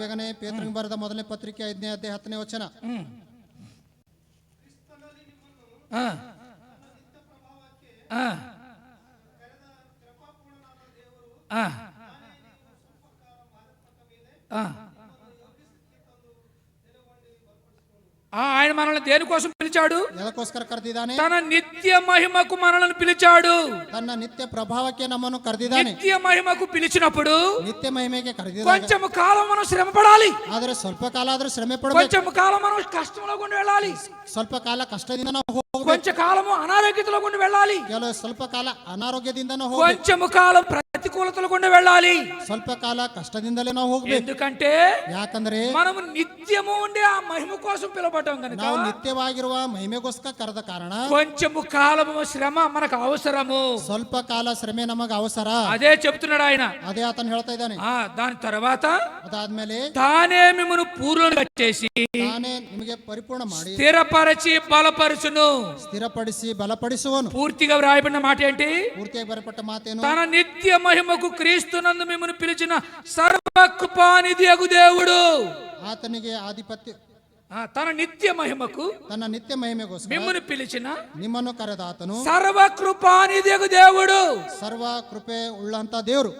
ಬೇಗನೆ ಪೇತ್ರನಿಗೆ ಬರೆದ ಮೊದಲನೇ ಪತ್ರಿಕೆ 5ನೇ ಅಧ್ಯಾಯ 10ನೇ ವಚನ. ఆయన మనల్ని దేనికోసం పిలిచాడు? ಎದಕ್ಕೋಸ್ಕರ ಕರೆದಿದ್ದಾನೆ? తన నిత్య మహిమకు మనల్ని పిలిచాడు. ತನ್ನ ನಿತ್ಯ ಪ್ರಭಾವಕ್ಕೆ ನಮ್ಮನ್ನು ಕರೆದಿದ್ದಾನೆ. నిత్య మహిమకు పిలిచినప్పుడు ನಿತ್ಯ ಮಹಿಮೆಗೆ ಕರೆದಿದ್ದಾನೆ. కొంచెం కాలం మనం శ్రమ పడాలి. ಆದ್ರೆ ಸ್ವಲ್ಪ ಕಾಲ ಆದ್ರೂ ಶ್ರಮೆ ಪಡಬೇಕು. కొంచెం కాలం మనం కష్టంలో గుండి వెళ్ళాలి. ಸ್ವಲ್ಪ ಕಾಲ ಕಷ್ಟದಿಂದ ನಾವು ಹೋಗಬೇಕು. కొంచెం కాలము అనారోగ్యతలో గుండి వెళ్ళాలి. ಕೆಲವು ಸ್ವಲ್ಪ ಕಾಲ ಅನಾರೋಗ್ಯದಿಂದ ನಾವು ಹೋಗಬೇಕು. కొంచెం కాలం ప్రతికూలతలో గుండి వెళ్ళాలి. ಸ್ವಲ್ಪ ಕಾಲ ಕಷ್ಟದಿಂದಲೇ ನಾವು ಹೋಗಬೇಕು. ఎందుకంటే ಯಾಕಂದ್ರೆ మనము నిత్యము ఉండే ఆ మహిమ కోసం పిలవబడ్డాం కనుక. ನಾವು ನಿತ್ಯವಾಗಿರುವ ಮಹಿಮೆಗೋಸ್ಕರ ಕರೆದ ಕಾರಣ కొంచెము కాలము శ్రమ మనకు అవసరము. ಸ್ವಲ್ಪ ಕಾಲ ಶ್ರಮೆ ನಮಗೆ ಅವಸರ. అదే చెప్తున్నాడు ఆయన. ಅದೇ ಆತನು ಹೇಳ್ತಾ ಇದ್ದಾನೆ. దాని తర్వాత ಅದಾದ್ಮೇಲೆ తానే మిమ్మను పూర్ణులుగా చేసి ತಾನೇ ನಿಮಗೆ ಪರಿಪೂರ್ಣ ಮಾಡಿ స్థిరపరచి బలపరచును. ಸ್ಥಿರಪಡಿಸಿ ಬಲಪಡಿಸುವನು. పూర్తిగా వ్రాయబడిన మాట ఏంటి? ಪೂರ್ತಿಯಾಗಿ ಬರಪಟ್ಟ ಮಾತೇನು? తన నిత్య మహిమకు క్రీస్తునందు మిమ్మల్ని పిలిచిన సర్వకృపానిధియగు దేవుడు. ಆತನಿಗೆ ಆಧಿಪತ್ಯ తన నిత్య మహిమకు తన నిత్య మహిಮೆಗೋಸ್ಕರ మిమ్మును పిలిచిన ನಿಮ್ಮನ್ನು ಕರೆದ ಆತನು సర్వ కృపానిధియగు దేవుడు. ಸರ್ವ ಕೃಪೆ ಉಳ್ಳಂತ ದೇವರು.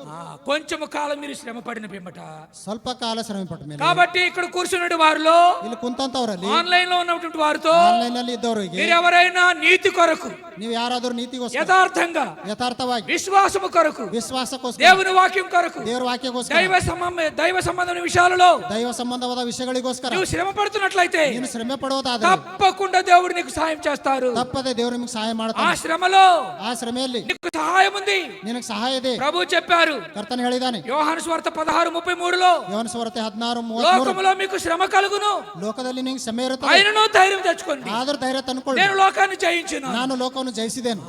కొంచెము కాలం మీరు శ్రమ పడిన పిమ్మట ಸ್ವಲ್ಪ ಕಾಲ ಶ್ರಮೆ ಪಟ್ಟ ಮೇಲೆ కాబట్టి ఇక్కడ కూర్చున్న వారిలో ಇಲ್ಲಿ ಕುಂತಂತವರಲ್ಲಿ ఆన్లైన్ లో ఉన్నటువంటి వారితో ಆನ್ಲೈನ್ ನಲ್ಲಿ ಇದ್ದವರಿಗೆ మీరు ఎవరైనా నీతి కొరకు ನೀವು ಯಾರಾದರೂ ನೀತಿಗೋಸ್ಕರ యథార్థంగా ಯಥಾರ್ಥವಾಗಿ విశ్వాసము కొరకు ವಿಶ್ವಾಸಕ್ಕೋಸ್ಕರ దేవుని వాక్యం కొరకు ದೇವರ ವಾಕ್ಯಕ್ಕೋಸ್ಕರ దైవ సంబంధమైన విషయాలలో ದೈವ ಸಂಬಂಧವಾದ ವಿಷಯಗಳಿಗೋಸ್ಕರ నువ్వు శ్రమ పడుతున్నట్లయితే ನೀನು ಶ್ರಮೆ ಪಡುವುದಾದರೆ తప్పకుండా దేవుడు నీకు సహాయం చేస్తారు. ತಪ್ಪದೆ ದೇವರು ನಿಮಗೆ ಸಹಾಯ ఆ ಮಾಡ್ತಾನೆ. శ్రమలో ಆ ಶ್ರಮೆಯಲ್ಲಿ నీకు సహాయం ఉంది. ನಿನಗೆ ಸಹಾಯ ಇದೆ. ప్రభు చెప్పారు ಕರ್ತನ ಹೇಳಿದಾನೆ యోహాను సువార్త 16:33లో ಯೋಹಾನ ಸುವಾರ್ತೆ 16:33 లోకములో మీకు శ్రమ కలుగును, ಲೋಕದಲ್ಲಿ ನಿನಗೆ ಶ್ರಮೆ ಇರುತ್ತದೆ, ఆయనను ధైర్యం తెచ్చుకోండి, ಆದರೂ ಧೈರ್ಯ ತಂದುಕೊಳ್ಳಿ, నేను లోకాన్ని జయించును. ನಾನು ಲೋಕವನ್ನು ಜಯಿಸಿದ್ದೇನೆ.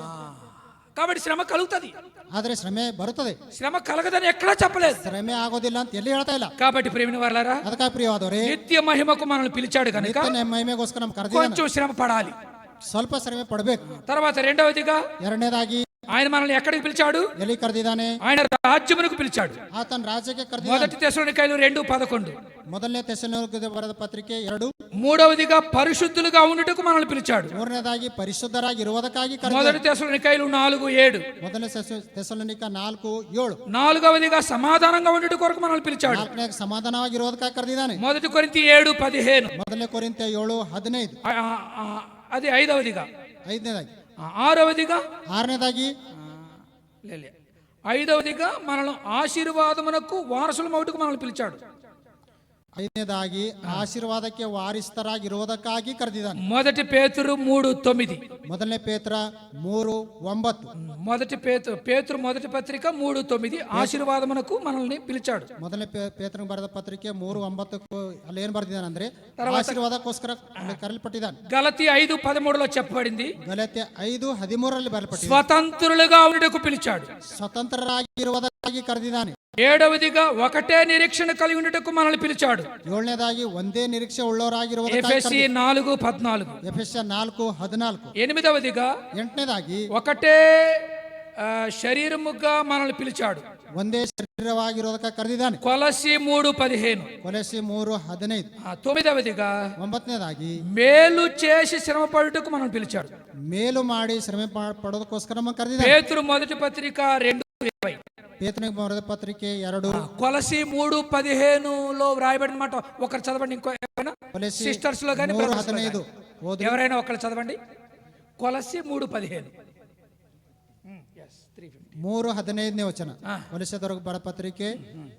కాబట్టి శ్రమ కలుగుతుంది. ಆದರೆ ಶ್ರಮೆ ಬರುತ್ತದೆ, శ్రమ కలగదని ఎక్కడా చెప్పలేదు. ಶ್ರಮೆ ಆಗೋದಿಲ್ಲ ಅಂತ ಎಲ್ಲಿ ಹೇಳ್ತಾ ಇಲ್ಲ. కాబట్టి ప్రియమైన వారలారా, ಅದಕ್ಕಾಗಿ ಪ್ರಿಯವಾದವರೇ, నిత్య మహిమకు మనల్ని పిలిచాడు కనుక ನಿತ್ಯ ಮಹಿಮೆಗೋಸ್ಕರ ನಮ್ಗೆ ಕರೆದಿದ್ದಾನೆ. కొంచెం శ్రమ పడాలి. ಸ್ವಲ್ಪ ಶ್ರಮೆ ಪಡಬೇಕು. తర్వాత రెండవదిగా ಎರಡನೇದಾಗಿ ఆయన మనల్ని ఎక్కడికి పిలిచాడు? ಎಲ್ಲಿ ಕರೆದಿದ್ದಾನೆ? ఆయన రాజ్యమునకు పిలిచాడు. ಆತನ ರಾಜ್ಯಕ್ಕೆ ಕರೆದಿದ್ದಾನೆ. మొదటి తెస్సలోనికైలు 2:11. ಮೊದಲನೇ ತೆಸಲೋನಿಕರಿಗೆ ಬರೆದ ಪತ್ರಿಕೆ 2. మూడవదిగా పరిశుద్ధులుగా ఉండుటకు మనల్ని పిలిచాడు. ಮೂರನೇದಾಗಿ ಪರಿಶುದ್ಧರಾಗಿ ಇರುವುದಕ್ಕಾಗಿ ಕರೆದಿದ್ದಾನೆ. మొదటి తెస్సలోనికైలు 4:7. ಮೊದಲನೇ ತೆಸಲೋನಿಕ 4:7. నాలుగవదిగా సమాధానంగా ఉండుట కొరకు మనల్ని పిలిచాడు. ನಾಲ್ಕನೇ ಸಮಾಧಾನವಾಗಿ ಇರುವುದಕ್ಕಾಗಿ ಕರೆದಿದ್ದಾನೆ. మొదటి కొరింథీ 7:15. ಮೊದಲನೇ ಕೊರಿಂಥ್ಯ 7:15. అది ఐదవదిగా. ಐದನೇದಾಗಿ. ఆరవదిగా ಆರನೇದಾಗಿ. ఐదవదిగా మనల్ని ఆశీర్వాదమునకు వారసులమవుటకు మనల్ని పిలిచాడు. ಐದನೇದಾಗಿ ಆಶೀರ್ವಾದಕ್ಕೆ ವಾರಿಸ್ಥರಾಗಿರುವುದಕ್ಕಾಗಿ ಕರೆದಿದ್ದಾನೆ. మొదటి పేతురు 3:9. ಮೊದಲನೇ ಪೇತ್ರ 3:9. పేతురు మొదటి పత్రిక 3:9 ఆశీర్వాదమునకు మనల్ని పిలిచాడు. ಮೊದಲನೇ ಪೇತ್ರನಿಗೆ ಬರೆದ ಪತ್ರಿಕೆ 3:9 ಅಲ್ಲಿ ಏನ್ ಬರ್ದಿದ್ದಾನೆ ಅಂದ್ರೆ ಆಶೀರ್ವಾದಕ್ಕೋಸ್ಕರ ಕರೆಯಲ್ಪಟ್ಟಿದ್ದಾನೆ. గలతీ 5:13లో చెప్పబడింది, ಗಲಾತ್ಯ 5:13 ಬರೆಯಲ್ಪಟ್ಟಿದೆ, స్వతంత్రులుగా ఉండుటకు పిలిచాడు. ಸ್ವತಂತ್ರರಾಗಿರುವುದಕ್ಕಾಗಿ ಕರೆದಿದ್ದಾನೆ. ఏడవదిగా ఒకటే నిరీక్షణ కలిగి ఉండుటకు మనల్ని పిలిచాడు. ಏಳನೇದಾಗಿ ಒಂದೇ ನಿರೀಕ್ಷೆ ಉಳ್ಳವರಾಗಿರುವುದಕ್ಕಾಗಿ ఎఫెసీ 4:14. ಎಫೆಸ್ಯ 4:14. ఎనిమిదవదిగా ಎಂಟನೇದಾಗಿ ఒకటే శరీరముగా మనల్ని పిలిచాడు. ಒಂದೇ ಶರೀರವಾಗಿರುವುದಕ್ಕಾಗಿ ಕರೆದಿದ್ದಾನೆ. కొలస్సీ 3:15. ಕೊಲೊಸ್ಸೆ 3:15. తొమ్మిదవదిగా ಒಂಬತ್ತನೇದಾಗಿ మేలు చేసి శ్రమ పడుటకు మనం పిలిచాడు. ಮೇಲು ಮಾಡಿ ಶ್ರಮೆ ಪಡೋದಕ್ಕೋಸ್ಕರ ನಮ್ಮ ಕರೆದಿದ್ದಾನೆ. పేతురు మొదటి పత్రిక 2:20. ಪೇತ್ರನಿಗೆ ಬರೆದ ಪತ್ರಿಕೆ 2. కొలస్సీ 3:15లో వ్రాయబడిన మాట ఒకరు చదవండి. ఇంకో ಕೊಲೊಸ್ಸೆ సిస్టర్స్ లో కానీ 3:15 ಓದಿ. ఎవరైనా ఒకరు చదవండి. కొలస్సీ 3:15. 3:15ನೇ ವಚನ. ಕೊಲೊಸ್ಸೆದವರಿಗೆ ಬರೆದ ಪತ್ರಿಕೆ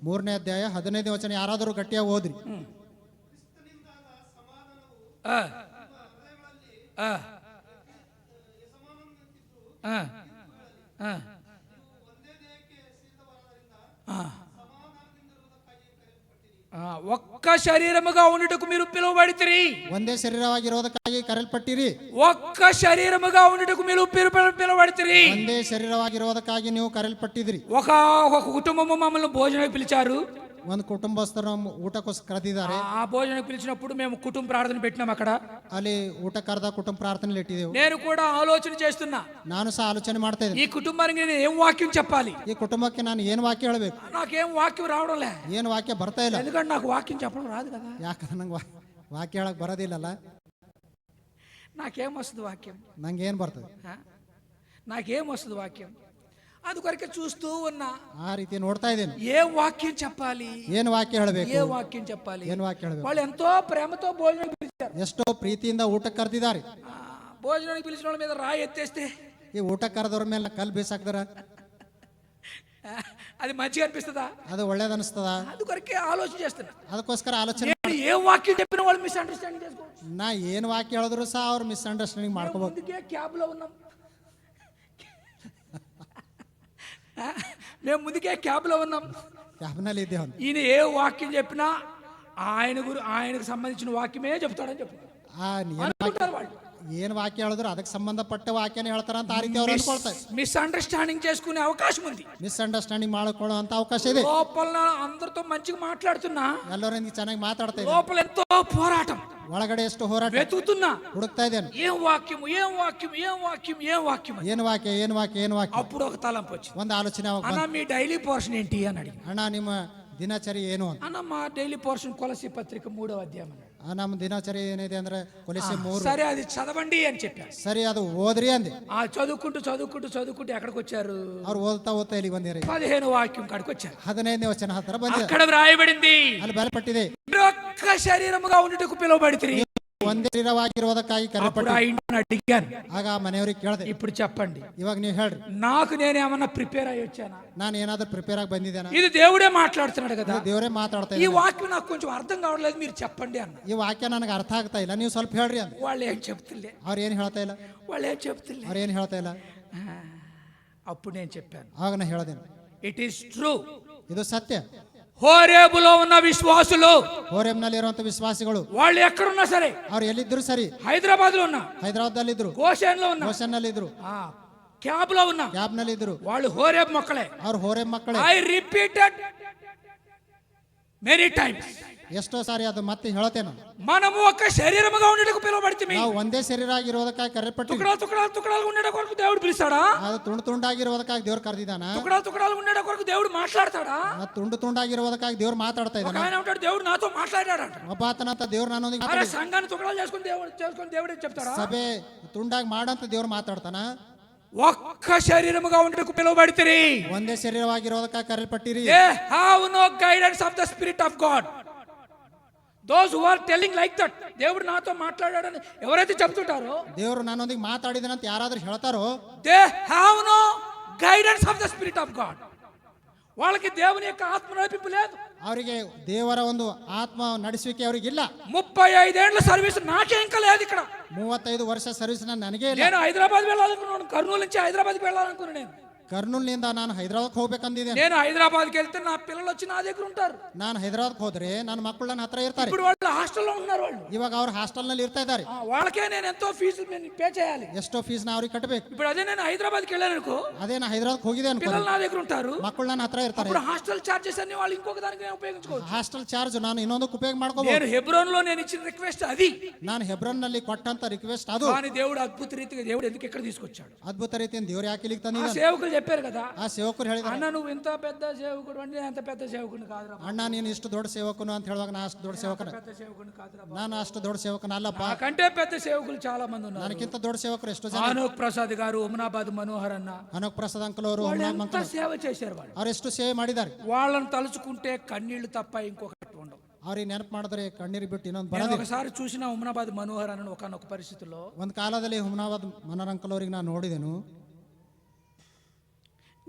3ನೇ ಅಧ್ಯಾಯ 15ನೇ ವಚನ. ಯಾರಾದರೂ ಗಟ್ಟಿಯಾಗಿ ಓದ್ರಿ. ఒక్క శరీరముగా ఉండుటకు మీరు పిలువబడితిరి. ಒಂದೇ ಶರೀರವಾಗಿರುವುದಕ್ಕಾಗಿ ಕರೆಯಲ್ಪಟ್ಟಿರಿ. ఒక్క శరీరముగా ఉండుటకు మీరు పిలువబడితిరి. ಒಂದೇ ಶರೀರವಾಗಿರುವುದಕ್ಕಾಗಿ ನೀವು ಕರೆಯಲ್ಪಟ್ಟಿದ್ರಿ. ఒక కుటుంబము మమ్మల్ని భోజనానికి పిలిచారు. ಒಂದು ಕುಟುಂಬಸ್ಥರು ಊಟಕ್ಕೋಸ್ಕರ ಕರೆದಿದ್ದಾರೆ. ఆ భోజనానికి పిలిచినప్పుడు మేము కుటుంబ ప్రార్థన పెట్టినాం. అక్కడ ಅಲ್ಲಿ ಊಟ ಕರೆದ ಕುಟುಂಬ ಪ್ರಾರ್ಥನೆ ಇಟ್ಟಿದ್ದೆವು. నేను కూడా ఆలోచన చేస్తున్నా, ನಾನು సಹ ಆಲೋಚನೆ ಮಾಡ್ತಾ ಇದ್ದೀನಿ, ఈ కుటుంబానికి నేను ఏం వాక్యం చెప్పాలి, ಈ ಕುಟುಂಬಕ್ಕೆ ನಾನು ಏನು ವಾಕ್ಯ ಹೇಳಬೇಕು. నాకేం వాక్యం రావడంలే, ಏನು ವಾಕ್ಯ ಬರ್ತಾ ಇಲ್ಲ. ఎందుకంటే నాకు వాక్యం చెప్పడం రాదు కదా. ಯಾಕಂದ್ರೆ ನಂಗೆ ವಾಕ್ಯ ಹೇಳಕ್ ಬರೋದಿಲ್ಲಲ್ಲ. నాకేం వస్తుంది వాక్యం? ನಂಗೆ ಏನು ಬರ್ತದೆ? నాకేం వస్తుంది వాక్యం? అందుకొరకే చూస్తూ ఉన్నా, ಆ ರೀತಿ ನೋಡ್ತಾ ಇದ್ದೇನೆ. ఏ వాక్యం చెప్పాలి, ಏನು ವಾಕ್ಯ ಹೇಳಬೇಕು, ఏ వాక్యం చెప్పాలి. ಏನು ವಾಕ್ಯ ಹೇಳಬೇಕು. వాళ్ళు ఎంతో ప్రేమతో భోజనానికి పిలిచారు. ಎಷ್ಟೋ ಪ್ರೀತಿಯಿಂದ ಊಟಕ್ಕೆ ಕರೆದಿದ್ದಾರೆ. భోజనానికి పిలిచిన వాళ్ళ మీద రాయి ఎత్తేస్తే ಈ ಊಟ ಕರೆದವ್ರ ಮೇಲೆ ಕಲ್ಲು ಬೀಸಾಕ್ತಾರ. అది మంచిగా అనిపిస్తుందా? ಅದು ಒಳ್ಳೇದು ಅನಿಸ್ತದ. అందుకొరకే ఆలోచన చేస్తున్నా. ಅದಕ್ಕೋಸ್ಕರ ಆಲೋಚನೆ ఏం వాక్యం చెప్పిన వాళ్ళు మిస్అండర్స్టాండింగ్ చేసుకోవచ్చు. ನಾ ಏನು ವಾಕ್ಯ ಹೇಳಿದ್ರು ಸಹ ಅವ್ರು ಮಿಸ್ಅಂಡರ್ಸ್ಟ್ಯಾಂಡಿಂಗ್ ಮಾಡ್ಕೋಬಹುದು. అందుకే క్యాబ్లో ఉన్నాం, మేము ముందుకే క్యాబ్లో ఉన్నాం, ಕ್ಯಾಬ್ನಲ್ಲಿ ಇದ್ದೇವೆ. ఈయన ఏ వాక్యం చెప్పినా ఆయనకు సంబంధించిన వాక్యమే చెప్తాడని చెప్తారు. ಏನು ವಾಕ್ಯ ಹೇಳಿದ್ರು ಅದಕ್ಕೆ ಸಂಬಂಧಪಟ್ಟ ವಾಕ್ಯನೇ ಹೇಳ್ತಾರ ಅಂತ ಆ ರೀತಿ ಅವ್ರು ಅನ್ಕೊಳ್ತಾರೆ. మిస్అండర్స్టాండింగ్ చేసుకునే అవకాశం ఉంది, ಮಿಸ್ಅಂಡರ್ಸ್ಟ್ಯಾಂಡಿಂಗ್ ಮಾಡ್ಕೊಳ್ಳೋ ಅಂತ ಅವಕಾಶ ಇದೆ. లోపల అందరితో మంచిగా మాట్లాడుతున్నా, ಎಲ್ಲರಿಂದ ಚೆನ್ನಾಗಿ ಮಾತಾಡ್ತಾ ಇದ್ದೀನಿ, లోపల ఎంతో పోరాటం, ಒಳಗಡೆ ಎಷ್ಟು ಹೋರಾಟ, వెతుకుతున్నా, ಹುಡುಕ್ತಾ ಇದ್ದೇನೆ. ఏం వాక్యం, ఏం వాక్యం, ఏం వాక్యం, ఏం వాక్యం. ಏನು ವಾಕ್ಯ, ಏನು ವಾಕ್ಯ, ಏನು ವಾಕ್ಯ. అప్పుడు ఒక తలంపు వచ్చింది. ಒಂದು ಆಲೋಚನೆ ಅವಾಗ అన్న మీ డైలీ పోర్షన్ ఏంటి అని అడిగి, ಅಣ್ಣ ನಿಮ್ಮ ದಿನಚರಿ ಏನು ಅಂತ. అన్న మా డైలీ పోర్షన్ కొలస్సీ పత్రిక 3వ అధ్యాయం అన్నాడు. ನಮ್ಮ ದಿನಚರಿ ಏನಿದೆ ಅಂದ್ರೆ ಕೊಲಿಸೆ 3. సరే అది చదవండి అని చెప్పారు. ಸರಿ ಅದು ಓದ್ರಿ ಅಂದೆ. ఆ చదువుకుంటూ ఎక్కడికి వచ్చారు? ಅವ್ರು ಓದ್ತಾ ಇಲ್ಲಿ ಬಂದಿರಿ 15వ వాక్యం కాడికి వచ్చారు. 15ನೇ ವಚನ ಹತ್ತಿರ ಬಂದಿದೆ. అక్కడ వ్రాయబడింది, ಅಲ್ಲಿ ಬರೆಯಲ್ಪಟ್ಟಿದೆ, మీరు ఒక్క శరీరముగా ఉండుటకు పిలువబడితిరి. ಒಂದೇ ಶರೀರವಾಗಿರುವುದಕ್ಕಾಗಿ అప్పుడు ಕರೆಯಲ್ಪಟ್ಟಿ. ఆ ఇంటిని అడిగాను, ಆಗ ಆ ಮನೆಯವ್ರಿಗೆ ಕೇಳಿದೆ, ఇప్పుడు చెప్పండి, ಇವಾಗ ನೀವು ಹೇಳ್ರಿ, నాకు నేనేమన్నా ప్రిపేర్ అయ్యి వచ్చానా? ನಾನು ಏನಾದ್ರೂ ಪ್ರಿಪೇರ್ ಆಗಿ ಬಂದಿದ್ದೇನೆ? ఇది దేవుడే మాట్లాడుతున్నాడు కదా. ದೇವರೇ ಮಾತಾಡ್ತಾ ఈ ಇದ್ದಾರೆ. వాక్యం నాకు కొంచెం అర్థం కావట్లేదు, మీరు చెప్పండి అన్న. ಈ ವಾಕ್ಯ ನನಗೆ ಅರ್ಥ ಆಗ್ತಾ ಇಲ್ಲ, ನೀವು ಸ್ವಲ್ಪ ಹೇಳ್ರಿ ಅಂತ. వాళ్ళు ఏం చెప్తులే, ಅವ್ರು ಏನು ಹೇಳ್ತಾ ಇಲ್ಲ, ಅವ್ರು ಏನು ಹೇಳ್ತಾ ಇಲ್ಲ. అప్పుడు నేను చెప్పాను, ಆವಾಗ ನಾ ಹೇಳ್ದೇನೆ, ఇట్ ఈస్ ట్రూ. ಇದು ಸತ್ಯ. హోరేబులో ఉన్న విశ్వాసులు, ಹೋರೆಂನಲ್ಲಿ ಇರುವಂತ ವಿಶ್ವಾಸಿಗಳು, వాళ్ళు ఎక్కడున్నా సరే, ಅವ್ರು ಎಲ್ಲಿದ್ರು ಸರಿ, హైదరాబాద్ లో ఉన్నా, ಹೈದರಾಬಾದ್ ಇದ್ರು, గోషేన్ లో ఉన్నా, ಗೋಷನ್ ನಲ್ಲಿ ಇದ್ರು, క్యాబ్ లో ఉన్నా, ಕ್ಯಾಬ್ ನಲ್ಲಿ ಇದ್ರು, వాళ్ళు హోరేబ్ మొక్కలే. ಅವ್ರು ಹೋರೆಂ ಮಕ್ಕಳೇ. I repeated many times. ಎಷ್ಟೋ ಸಾರಿ ಅದು ಮತ್ತೆ ಹೇಳ್ತೇನೆ, మనము ఒక శరీరముగా ఉండటకు పిలువబడితిమి. ನಾವು ಒಂದೇ ಶರೀರ ಆಗಿರುವುದಕ್ಕಾಗಿ ಕರೆಯಲ್ಪಟ್ಟಿವಿ. తుకడాలు ఉండేట కొరకు దేవుడు పిలుస్తాడా? ಅದು ತುಂಡಾಗಿರುವುದಕ್ಕಾಗಿ ದೇವ್ರು ಕರೆದಿದ್ದಾನ. తుకడాలు ఉండేట కొరకు దేవుడు మాట్లాడతాడా? ತುಂಡಾಗಿರುವುದಕ್ಕಾಗಿ ದೇವ್ರು ಮಾತಾಡ್ತಾ ఒక ಇದ್ದಾನೆ. ఆయన ఉంటాడు, దేవుడు నాతో మాట్లాడాడంట. ಒಬ್ಬ ಆತನಂತ ದೇವ್ರು ನನ್ನೊಂದಿಗೆ అరే సంఘాన్ని తుకడాలు చేసుకొని దేవుడే చెప్తాడా? ಸಭೆ ತುಂಡಾಗಿ ಮಾಡಂತ ದೇವ್ರು ಮಾತಾಡ್ತಾನ. ఒక్క శరీరముగా ఉండటకు పిలువబడితిరి. ಒಂದೇ ಶರೀರವಾಗಿರುವುದಕ್ಕಾಗಿ ಕರೆಯಲ್ಪಟ್ಟಿರಿ. They have no guidance of the Spirit of God. Those who are telling like that, దేవుడు నాతో మాట్లాడాడని ఎవరైతే చెప్తుంటారో, ದೇವರು ನನ್ನೊಂದಿಗೆ ಮಾತಾಡಿದನಂತ ಯಾರಾದ್ರೂ ಹೇಳ್ತಾರೋ, they have no guidance of the Spirit of God. వాళ్ళకి దేవుని యొక్క ఆత్మ నడిపింపు లేదు. ಅವರಿಗೆ ದೇವರ ಒಂದು ಆತ್ಮ ನಡೆಸುವಿಕೆ ಅವರಿಗಿಲ್ಲ. 35 ఏళ్ల సర్వీస్ నాకే ఇంకా లేదు ఇక్కడ. 35 ವರ್ಷ ಸರ್ವಿಸ್ ನನಗೆ ಇಲ್ಲ. నేను హైదరాబాద్ వెళ్ళాలనుకున్నాను, కర్నూలు నుంచి హైదరాబాద్కి వెళ్ళాలనుకున్నాను. నేను ಕರ್ನೂಲ್ನಿಂದ ನಾನು ಹೈದರಾబాದ್ಗೆ ಹೋಗ್ಬೇಕಂದಿದ್ದೇನೆ. నేను హైదరాబాద్కి వెళ్తే నా పిల్లలు వచ్చి నా దగ్గర ఉంటారు. ನಾನು హైదరాబాద్కి ಹೋದ್ರೆ ನನ್ನ మಕ್ಕಳು ನನ್ನ ಹತ್ರ ಇರ್ತಾರೆ. ఇప్పుడు వాళ్ళు హాస్టల్లో ఉన్నారు. వాళ్ళు ಇವಾಗ ಅವ್ರು ಹಾಸ್ಟೆಲ್ ನಲ್ಲಿ ಇರ್ತಾ ಇದ್ದಾರೆ. వాళ్ళకే నేను ఎంతో ఫీజు పే చేయాలి. ಎಷ್ಟೋ ಫೀಸ್ ನಾ ಅವ್ರಿಗೆ ಕಟ್ಟಬೇಕು. ఇప్పుడు అదే నేను హైదరాబాద్కి వెళ్ళాను అనుకో, ಅದೇ ನಾ ಹೈದರಾబాದ್ಗೆ ಹೋಗಿದೆ ಅನ್ಕೋ, పిల్లలు నా దగ్గర ఉంటారు, ಮಕ್ಕಳು ನನ್ನ ಹತ್ರ ಇರ್ತಾರೆ. ఇప్పుడు హాస్టల్ చార్జెస్ అన్ని వాళ్ళు ఇంకొక దానికి ఉపయోగించుకోవచ్చు. ಹಾಸ್ಟೆಲ್ ಚಾರ್ಜ್ ನಾನು ಇನ್ನೊಂದಕ್ಕೆ ಉಪಯೋಗ ಮಾಡ್ಕೋಬಹುದು. నేను హెబ్రోన్ లో నేను ఇచ్చిన రిక్వెస్ట్ అది. ನಾನು ಹೆಬ್ರೋನ್ ನಲ್ಲಿ ಕೊಟ್ಟಂತ ರಿಕ್ವೆಸ್ಟ್ ಅದು. కానీ దేవుడు అద్భుత రీతిగా దేవుడు ఎందుకు ఇక్కడ తీసుకొచ్చాడు? ಅದ್ಭುತ ರೀತಿಯಿಂದ ದೇವರು ಯಾಕೆ ಇಲ್ಲಿಗೆ ತಂದಿದ್ದಾನೆ? సేవకులు చెప్పారు కదా, ಆ ಸೇವಕರು ಹೇಳಿದ್ರು, అన్న నువ్వు ఇంత పెద్ద సేవకుడు అంటే అంత పెద్ద సేవకుని కాదురా. ಅಣ್ಣ ನೀನು ಇಷ್ಟು ದೊಡ್ಡ ಸೇವಕನು ಅಂತ ಹೇಳುವಾಗ ನಾ ಅಷ್ಟು ದೊಡ್ಡ ಸೇವಕನ, పెద్ద సేవకుని కాదురా. ನಾನು ಅಷ್ಟು ದೊಡ್ಡ ಸೇವಕನ ಅಲ್ಲಪ್ಪ. నాకంటే పెద్ద సేవకులు చాలా మంది ఉన్నారు. ನನಗಿಂತ ದೊಡ್ಡ ಸೇವಕರು ಎಷ್ಟೋ ಜನ. ఆనోక్ ప్రసాద్ గారు, ఉమనాబాద్ మనోహర్ అన్న, ಅನೋಕ್ ಪ್ರಸಾದ್ ಅಂಕಲ್ ಅವರು ఎంత సేవ చేశారు. వాళ్ళు ಅವ್ರು ಎಷ್ಟು ಸೇವೆ ಮಾಡಿದ್ದಾರೆ. వాళ్ళని తలుచుకుంటే కన్నీళ్లు తప్ప ఇంకొకటి ఉండవు. ಅವ್ರಿಗೆ ನೆನಪು ಮಾಡಿದ್ರೆ ಕಣ್ಣೀರು ಬಿಟ್ಟು ಇನ್ನೊಂದು నేను ಬರೋದಿಲ್ಲ. ఒకసారి చూసిన ఉమనాబాద్ మనోహర్ అన్న ఒకనొక పరిస్థితుల్లో, ಒಂದು ಕಾಲದಲ್ಲಿ ಹುಮನಾಬಾದ್ ಮನೋಹರ್ ಅಂಕಲ್ ಅವ್ರಿಗೆ ನಾನು ನೋಡಿದೆನು.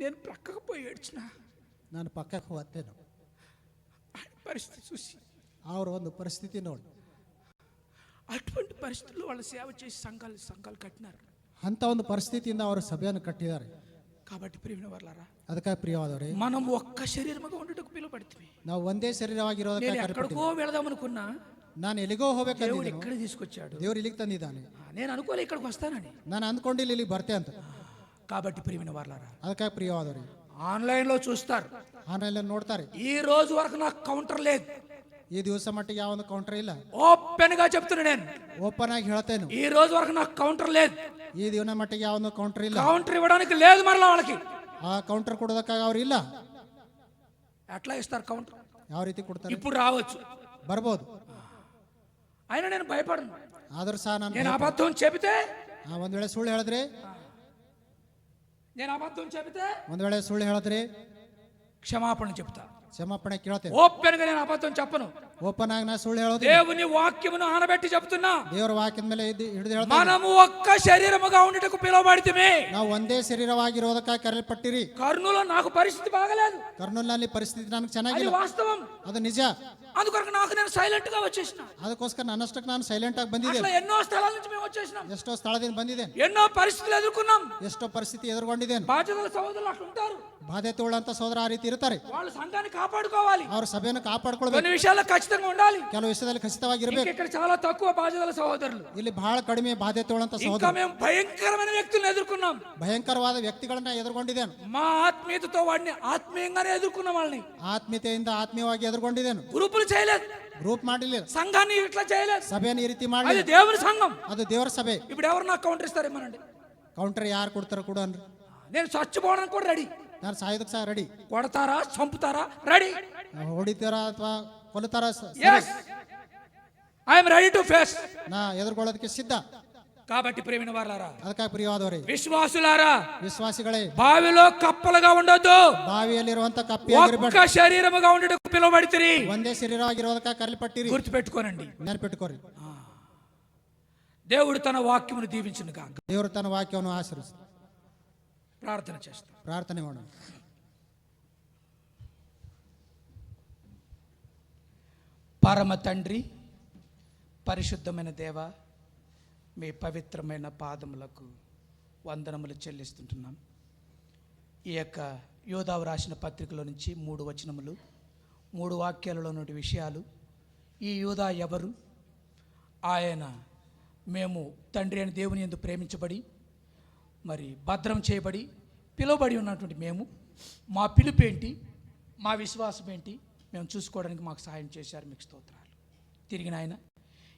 నేను ప్రక్కకు పోయి ఏడ్చిన. ನಾನು ಪಕ್ಕಕ್ಕೆ ಹೋಗ್ತೇನೆ, ఆయన పరిస్థితి చూసి, ಅವ್ರ ಒಂದು ಪರಿಸ್ಥಿತಿ ನೋಡಿ, అటువంటి పరిస్థితుల్లో వాళ్ళు సేవ చేసి సంఘాలు కట్టినారు. ಅಂತ ಒಂದು ಪರಿಸ್ಥಿತಿಯಿಂದ ಅವರು ಸಭೆಯನ್ನು ಕಟ್ಟಿದ್ದಾರೆ. కాబట్టి ప్రియమైన వారలారా, ಅದಕ್ಕೆ ಪ್ರಿಯವಾದವರೇ, మనం ఒక్క శరీరముగా ఉండటకు పిలువబడితిమి. ನಾವು ಒಂದೇ ಶರೀರವಾಗಿರೋದಕ್ಕೆ నేను ఎక్కడికో వెళదాం అనుకున్నా, ನಾನು ಎಲ್ಲಿಗೋ దేవుడు ಹೋಗ್ಬೇಕಂದಿದ್ದೇನೆ, ఇక్కడ తీసుకొచ్చాడు. ದೇವ್ರು ಇಲ್ಲಿಗೆ ತಂದಿದ್ದಾನೆ. నేను అనుకోలే ఇక్కడికి వస్తానని. ನಾನು ಅಂದ್ಕೊಂಡಿಲ್ಲ ಇಲ್ಲಿಗೆ ಬರ್ತೆ ಅಂತ. కాబట్టి ప్రియమైన వారలారా, ಅದಕ್ಕೆ ಪ್ರಿಯವಾದವರೇ, ఆన్లైన్ లో చూస్తారు, ಆನ್ಲೈನ್ ನೋಡ್ತಾರೆ. ఈ రోజు వరకు నాకు కౌంటర్ లేదు. ಈ ದಿವಸ ಮಟ್ಟಿಗೆ ಯಾವ ಒಂದು ಕೌಂಟರ್ ಇಲ್ಲ. ఓపెన్ గా చెప్తున్నా, నేను ಓಪನ್ ಆಗಿ ಹೇಳ್ತೇನೆ, ఈ రోజు వరకు నాకు కౌంటర్ లేదు. ಈ ದಿನ ಮಟ್ಟಿಗೆ ಯಾವ ಒಂದು ಕೌಂಟರ್ ಇಲ್ಲ. కౌంటర్ ఇవ్వడానికి లేదు మరలా వాళ్ళకి. ಆ ಕೌಂಟರ್ ಕೊಡೋದಕ್ಕಾಗಿ ಅವ್ರು ಇಲ್ಲ. ఎట్లా ఇస్తారు కౌంటర్? ಯಾವ ರೀತಿ ಕೊಡ್ತಾರೆ? ఇప్పుడు రావచ్చు, ಬರ್ಬೋದು. అయినా నేను భయపడను. ಆದ್ರೂ ಸಹ నేను అబద్ధం చెబితే, ಒಂದ್ ವೇಳೆ ಸುಳ್ಳು ಹೇಳಿದ್ರೆ, నేను అబద్ధం చెబితే ಒಂದ್ ವೇಳೆ ಸುಳ್ಳು ಹೇಳಿದ್ರೆ క్షమాపణ చెప్తా. ಕ್ಷಮಾಪಣೆ ಕೇಳ್ತೇನೆ. ఓపెన్ గా నేను అబద్ధం చెప్పను. ಓಪನ್ ಆಗಿ ನಾ ಸುಳ್ಳು ಹೇಳೋದು. దేవుని వాక్యమును ఆనబెట్టి చెప్తున్నా, ದೇವರ ವಾಕ್ಯದ ಮೇಲೆ ಹಿಡಿದು ಹೇಳ್ತೇನೆ, మనము ఒక్క శరీరముగా ఉండటకు పిలువబడితిమి. ನಾವು ಒಂದೇ ಶರೀರವಾಗಿರೋದಕ್ಕಾಗಿ ಕರೆಯಲ್ಪಟ್ಟಿರಿ. కర్నూలులో నాకు పరిస్థితి బాగలేదు, ಕರ್ನೂಲ್ನಲ್ಲಿ ಪರಿಸ್ಥಿತಿ ನನಗೆ అది ಚೆನ್ನಾಗಿಲ್ಲ, వాస్తవం. ಅದು ನಿಜ. అందుకొరకు నాకు నేను సైలెంట్ గా వచ్చేసిన. ಅದಕ್ಕೋಸ್ಕರ ನನ್ನಷ್ಟಕ್ಕೆ ನಾನು ಸೈಲೆಂಟ್ ಆಗಿ ಬಂದಿದ್ದೇನೆ. అట్లా ఎన్నో స్థలాల నుంచి మేము వచ్చేసినాం, ಎಷ್ಟೋ ಸ್ಥಳದಿಂದ ಬಂದಿದ್ದೇನೆ, ఎన్నో పరిస్థితులు ఎదుర్కొన్నాం. ಎಷ್ಟೋ ಪರಿಸ್ಥಿತಿ ಎದುರುಗೊಂಡಿದ್ದೇನೆ. బాధ్యతల సహోదరులు అట్లా ఉంటారు, ಬಾಧ್ಯತೆ ಉಳ್ಳಂತ ಸೋದರ ಆ ರೀತಿ ಇರ್ತಾರೆ. వాళ్ళు సంఘాన్ని కాపాడుకోవాలి, ಅವ್ರ ಸಭೆಯನ್ನು ಕಾಪಾಡ್ಕೊಳ್ಬೇಕು, కొన్ని విషయాల్లో ఖచ్చితంగా ఉండాలి. ಕೆಲವು ವಿಷಯದಲ್ಲಿ ಖಚಿತವಾಗಿರ್ಬೇಕು. ఇక్కడ చాలా తక్కువ బాధ్యతల సహోదరులు, ಇಲ್ಲಿ ಬಹಳ ಕಡಿಮೆ ಬಾಧ್ಯತೆ ಉಳ್ಳಂತ ఇంకా ಸಹೋದರ. మేము భయంకరమైన వ్యక్తులను ఎదుర్కొన్నాం. ಭಯಂಕರವಾದ ವ್ಯಕ್ತಿಗಳನ್ನ ಎದುರುಗೊಂಡಿದ್ದೇನೆ. మా ఆత్మీయతతో వాడిని ఆత్మీయంగానే ఎదుర్కొన్నాం. వాళ్ళని ಆತ್ಮೀಯತೆಯಿಂದ ಆತ್ಮೀಯವಾಗಿ ಎದುರುಗೊಂಡಿದ್ದೇನೆ. గ్రూపులు చేయలేదు, ಗ್ರೂಪ್ ಮಾಡಲಿಲ್ಲ, సంఘాన్ని ఇట్లా చేయలేదు. ಸಭೆಯನ್ನು ಈ ರೀತಿ అది ಮಾಡಲಿಲ್ಲ. దేవుని సంఘం. ಅದು ದೇವರ ಸಭೆ. ఇప్పుడు ఎవరు నాకు కౌంటర్ ఇస్తారేమోనండి? ಕೌಂಟರ್ ಯಾರು ಕೊಡ್ತಾರ ಕೂಡ ಅನ್ರಿ. నేను చచ్చిపోవడానికి కూడా రెడీ. ನಾನು ಸಾಯೋದಕ್ಕೆ ಸಹ ready. I'm ready to face. ನಾ ಎದುರ್ಕೊಳ್ಳೋದಕ್ಕೆ ಸಿದ್ಧ. కాబట్టి ప్రేమిన వారలారా, ಅದಕ್ಕಾಗಿ ಪ್ರಿಯವಾದವರೇ, విశ్వాసులారా, ವಿಶ್ವಾಸಿಗಳೇ, బావిలో కప్పలుగా ఉండొద్దు, ಬಾವಿಯಲ್ಲಿರುವಂತ ಕಪ್ಪಿಯಾಗಿರಬೇಡಿ, ఒక్క శరీరముగా ఉండటకు పిలువబడితిరి. ಒಂದೇ ಶರೀರವಾಗಿರೋದಕ್ಕೆ ಕರೆಯಲ್ಪಟ್ಟಿರಿ. గుర్తుపెట్టుకోనండి. ನೆನಪಿಟ್ಟುಕೋರಿ. దేవుడు తన వాక్యమును దీవించును గాక. ದೇವರು ತನ್ನ ವಾಕ್ಯವನ್ನು ಆಶೀರ್ವದಿಸಲಿ. ప్రార్థన చేస్తాం. ಪ್ರಾರ್ಥನೆ ಮಾಡೋಣ. పరమ తండ్రి, పరిశుద్ధమైన దేవ, మీ పవిత్రమైన పాదములకు వందనములు చెల్లిస్తుంటున్నాం. ఈ యొక్క యోదావు రాసిన పత్రికలో నుంచి 3 వచనములు, 3 వాక్యాలలో నుండి విషయాలు. ఈ యోదా ఎవరు? ఆయన మేము తండ్రి అని దేవుని యందు ప్రేమించబడి, మరి భద్రం చేయబడి, పిలువబడి ఉన్నటువంటి మేము, మా పిలుపు ఏంటి, మా విశ్వాసం ఏంటి, మేము చూసుకోవడానికి మాకు సహాయం చేశారు. మీకు స్తోత్రాలు. తిరిగి నాయన,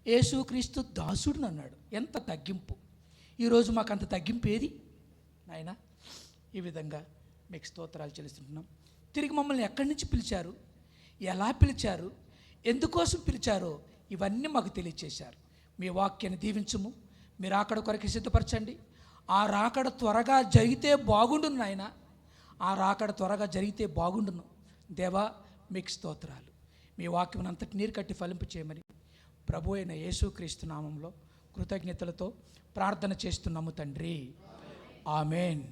యేసుక్రీస్తు దాసుడు అన్నాడు. ఎంత తగ్గింపు! ఈరోజు మాకు అంత తగ్గింపు ఏది నాయన? ఈ విధంగా మీకు స్తోత్రాలు చెల్లిస్తుంటున్నాం. తిరిగి మమ్మల్ని ఎక్కడి నుంచి పిలిచారు, ఎలా పిలిచారు, ఎందుకోసం పిలిచారో ఇవన్నీ మాకు తెలియచేశారు. మీ వాక్యాన్ని దీవించుము. మీ రాకడ కొరకు సిద్ధపరచండి. ఆ రాకడ త్వరగా జరిగితే బాగుండును నాయన. ఆ రాకడ త్వరగా జరిగితే బాగుండును దేవా. మీకు స్తోత్రాలు. మీ వాక్యం అంతటి నీరు కట్టి ఫలింపు చేయమని ప్రభు అయిన యేసుక్రీస్తు నామంలో కృతజ్ఞతలతో ప్రార్థన చేస్తున్నాము తండ్రి. ఆమేన్.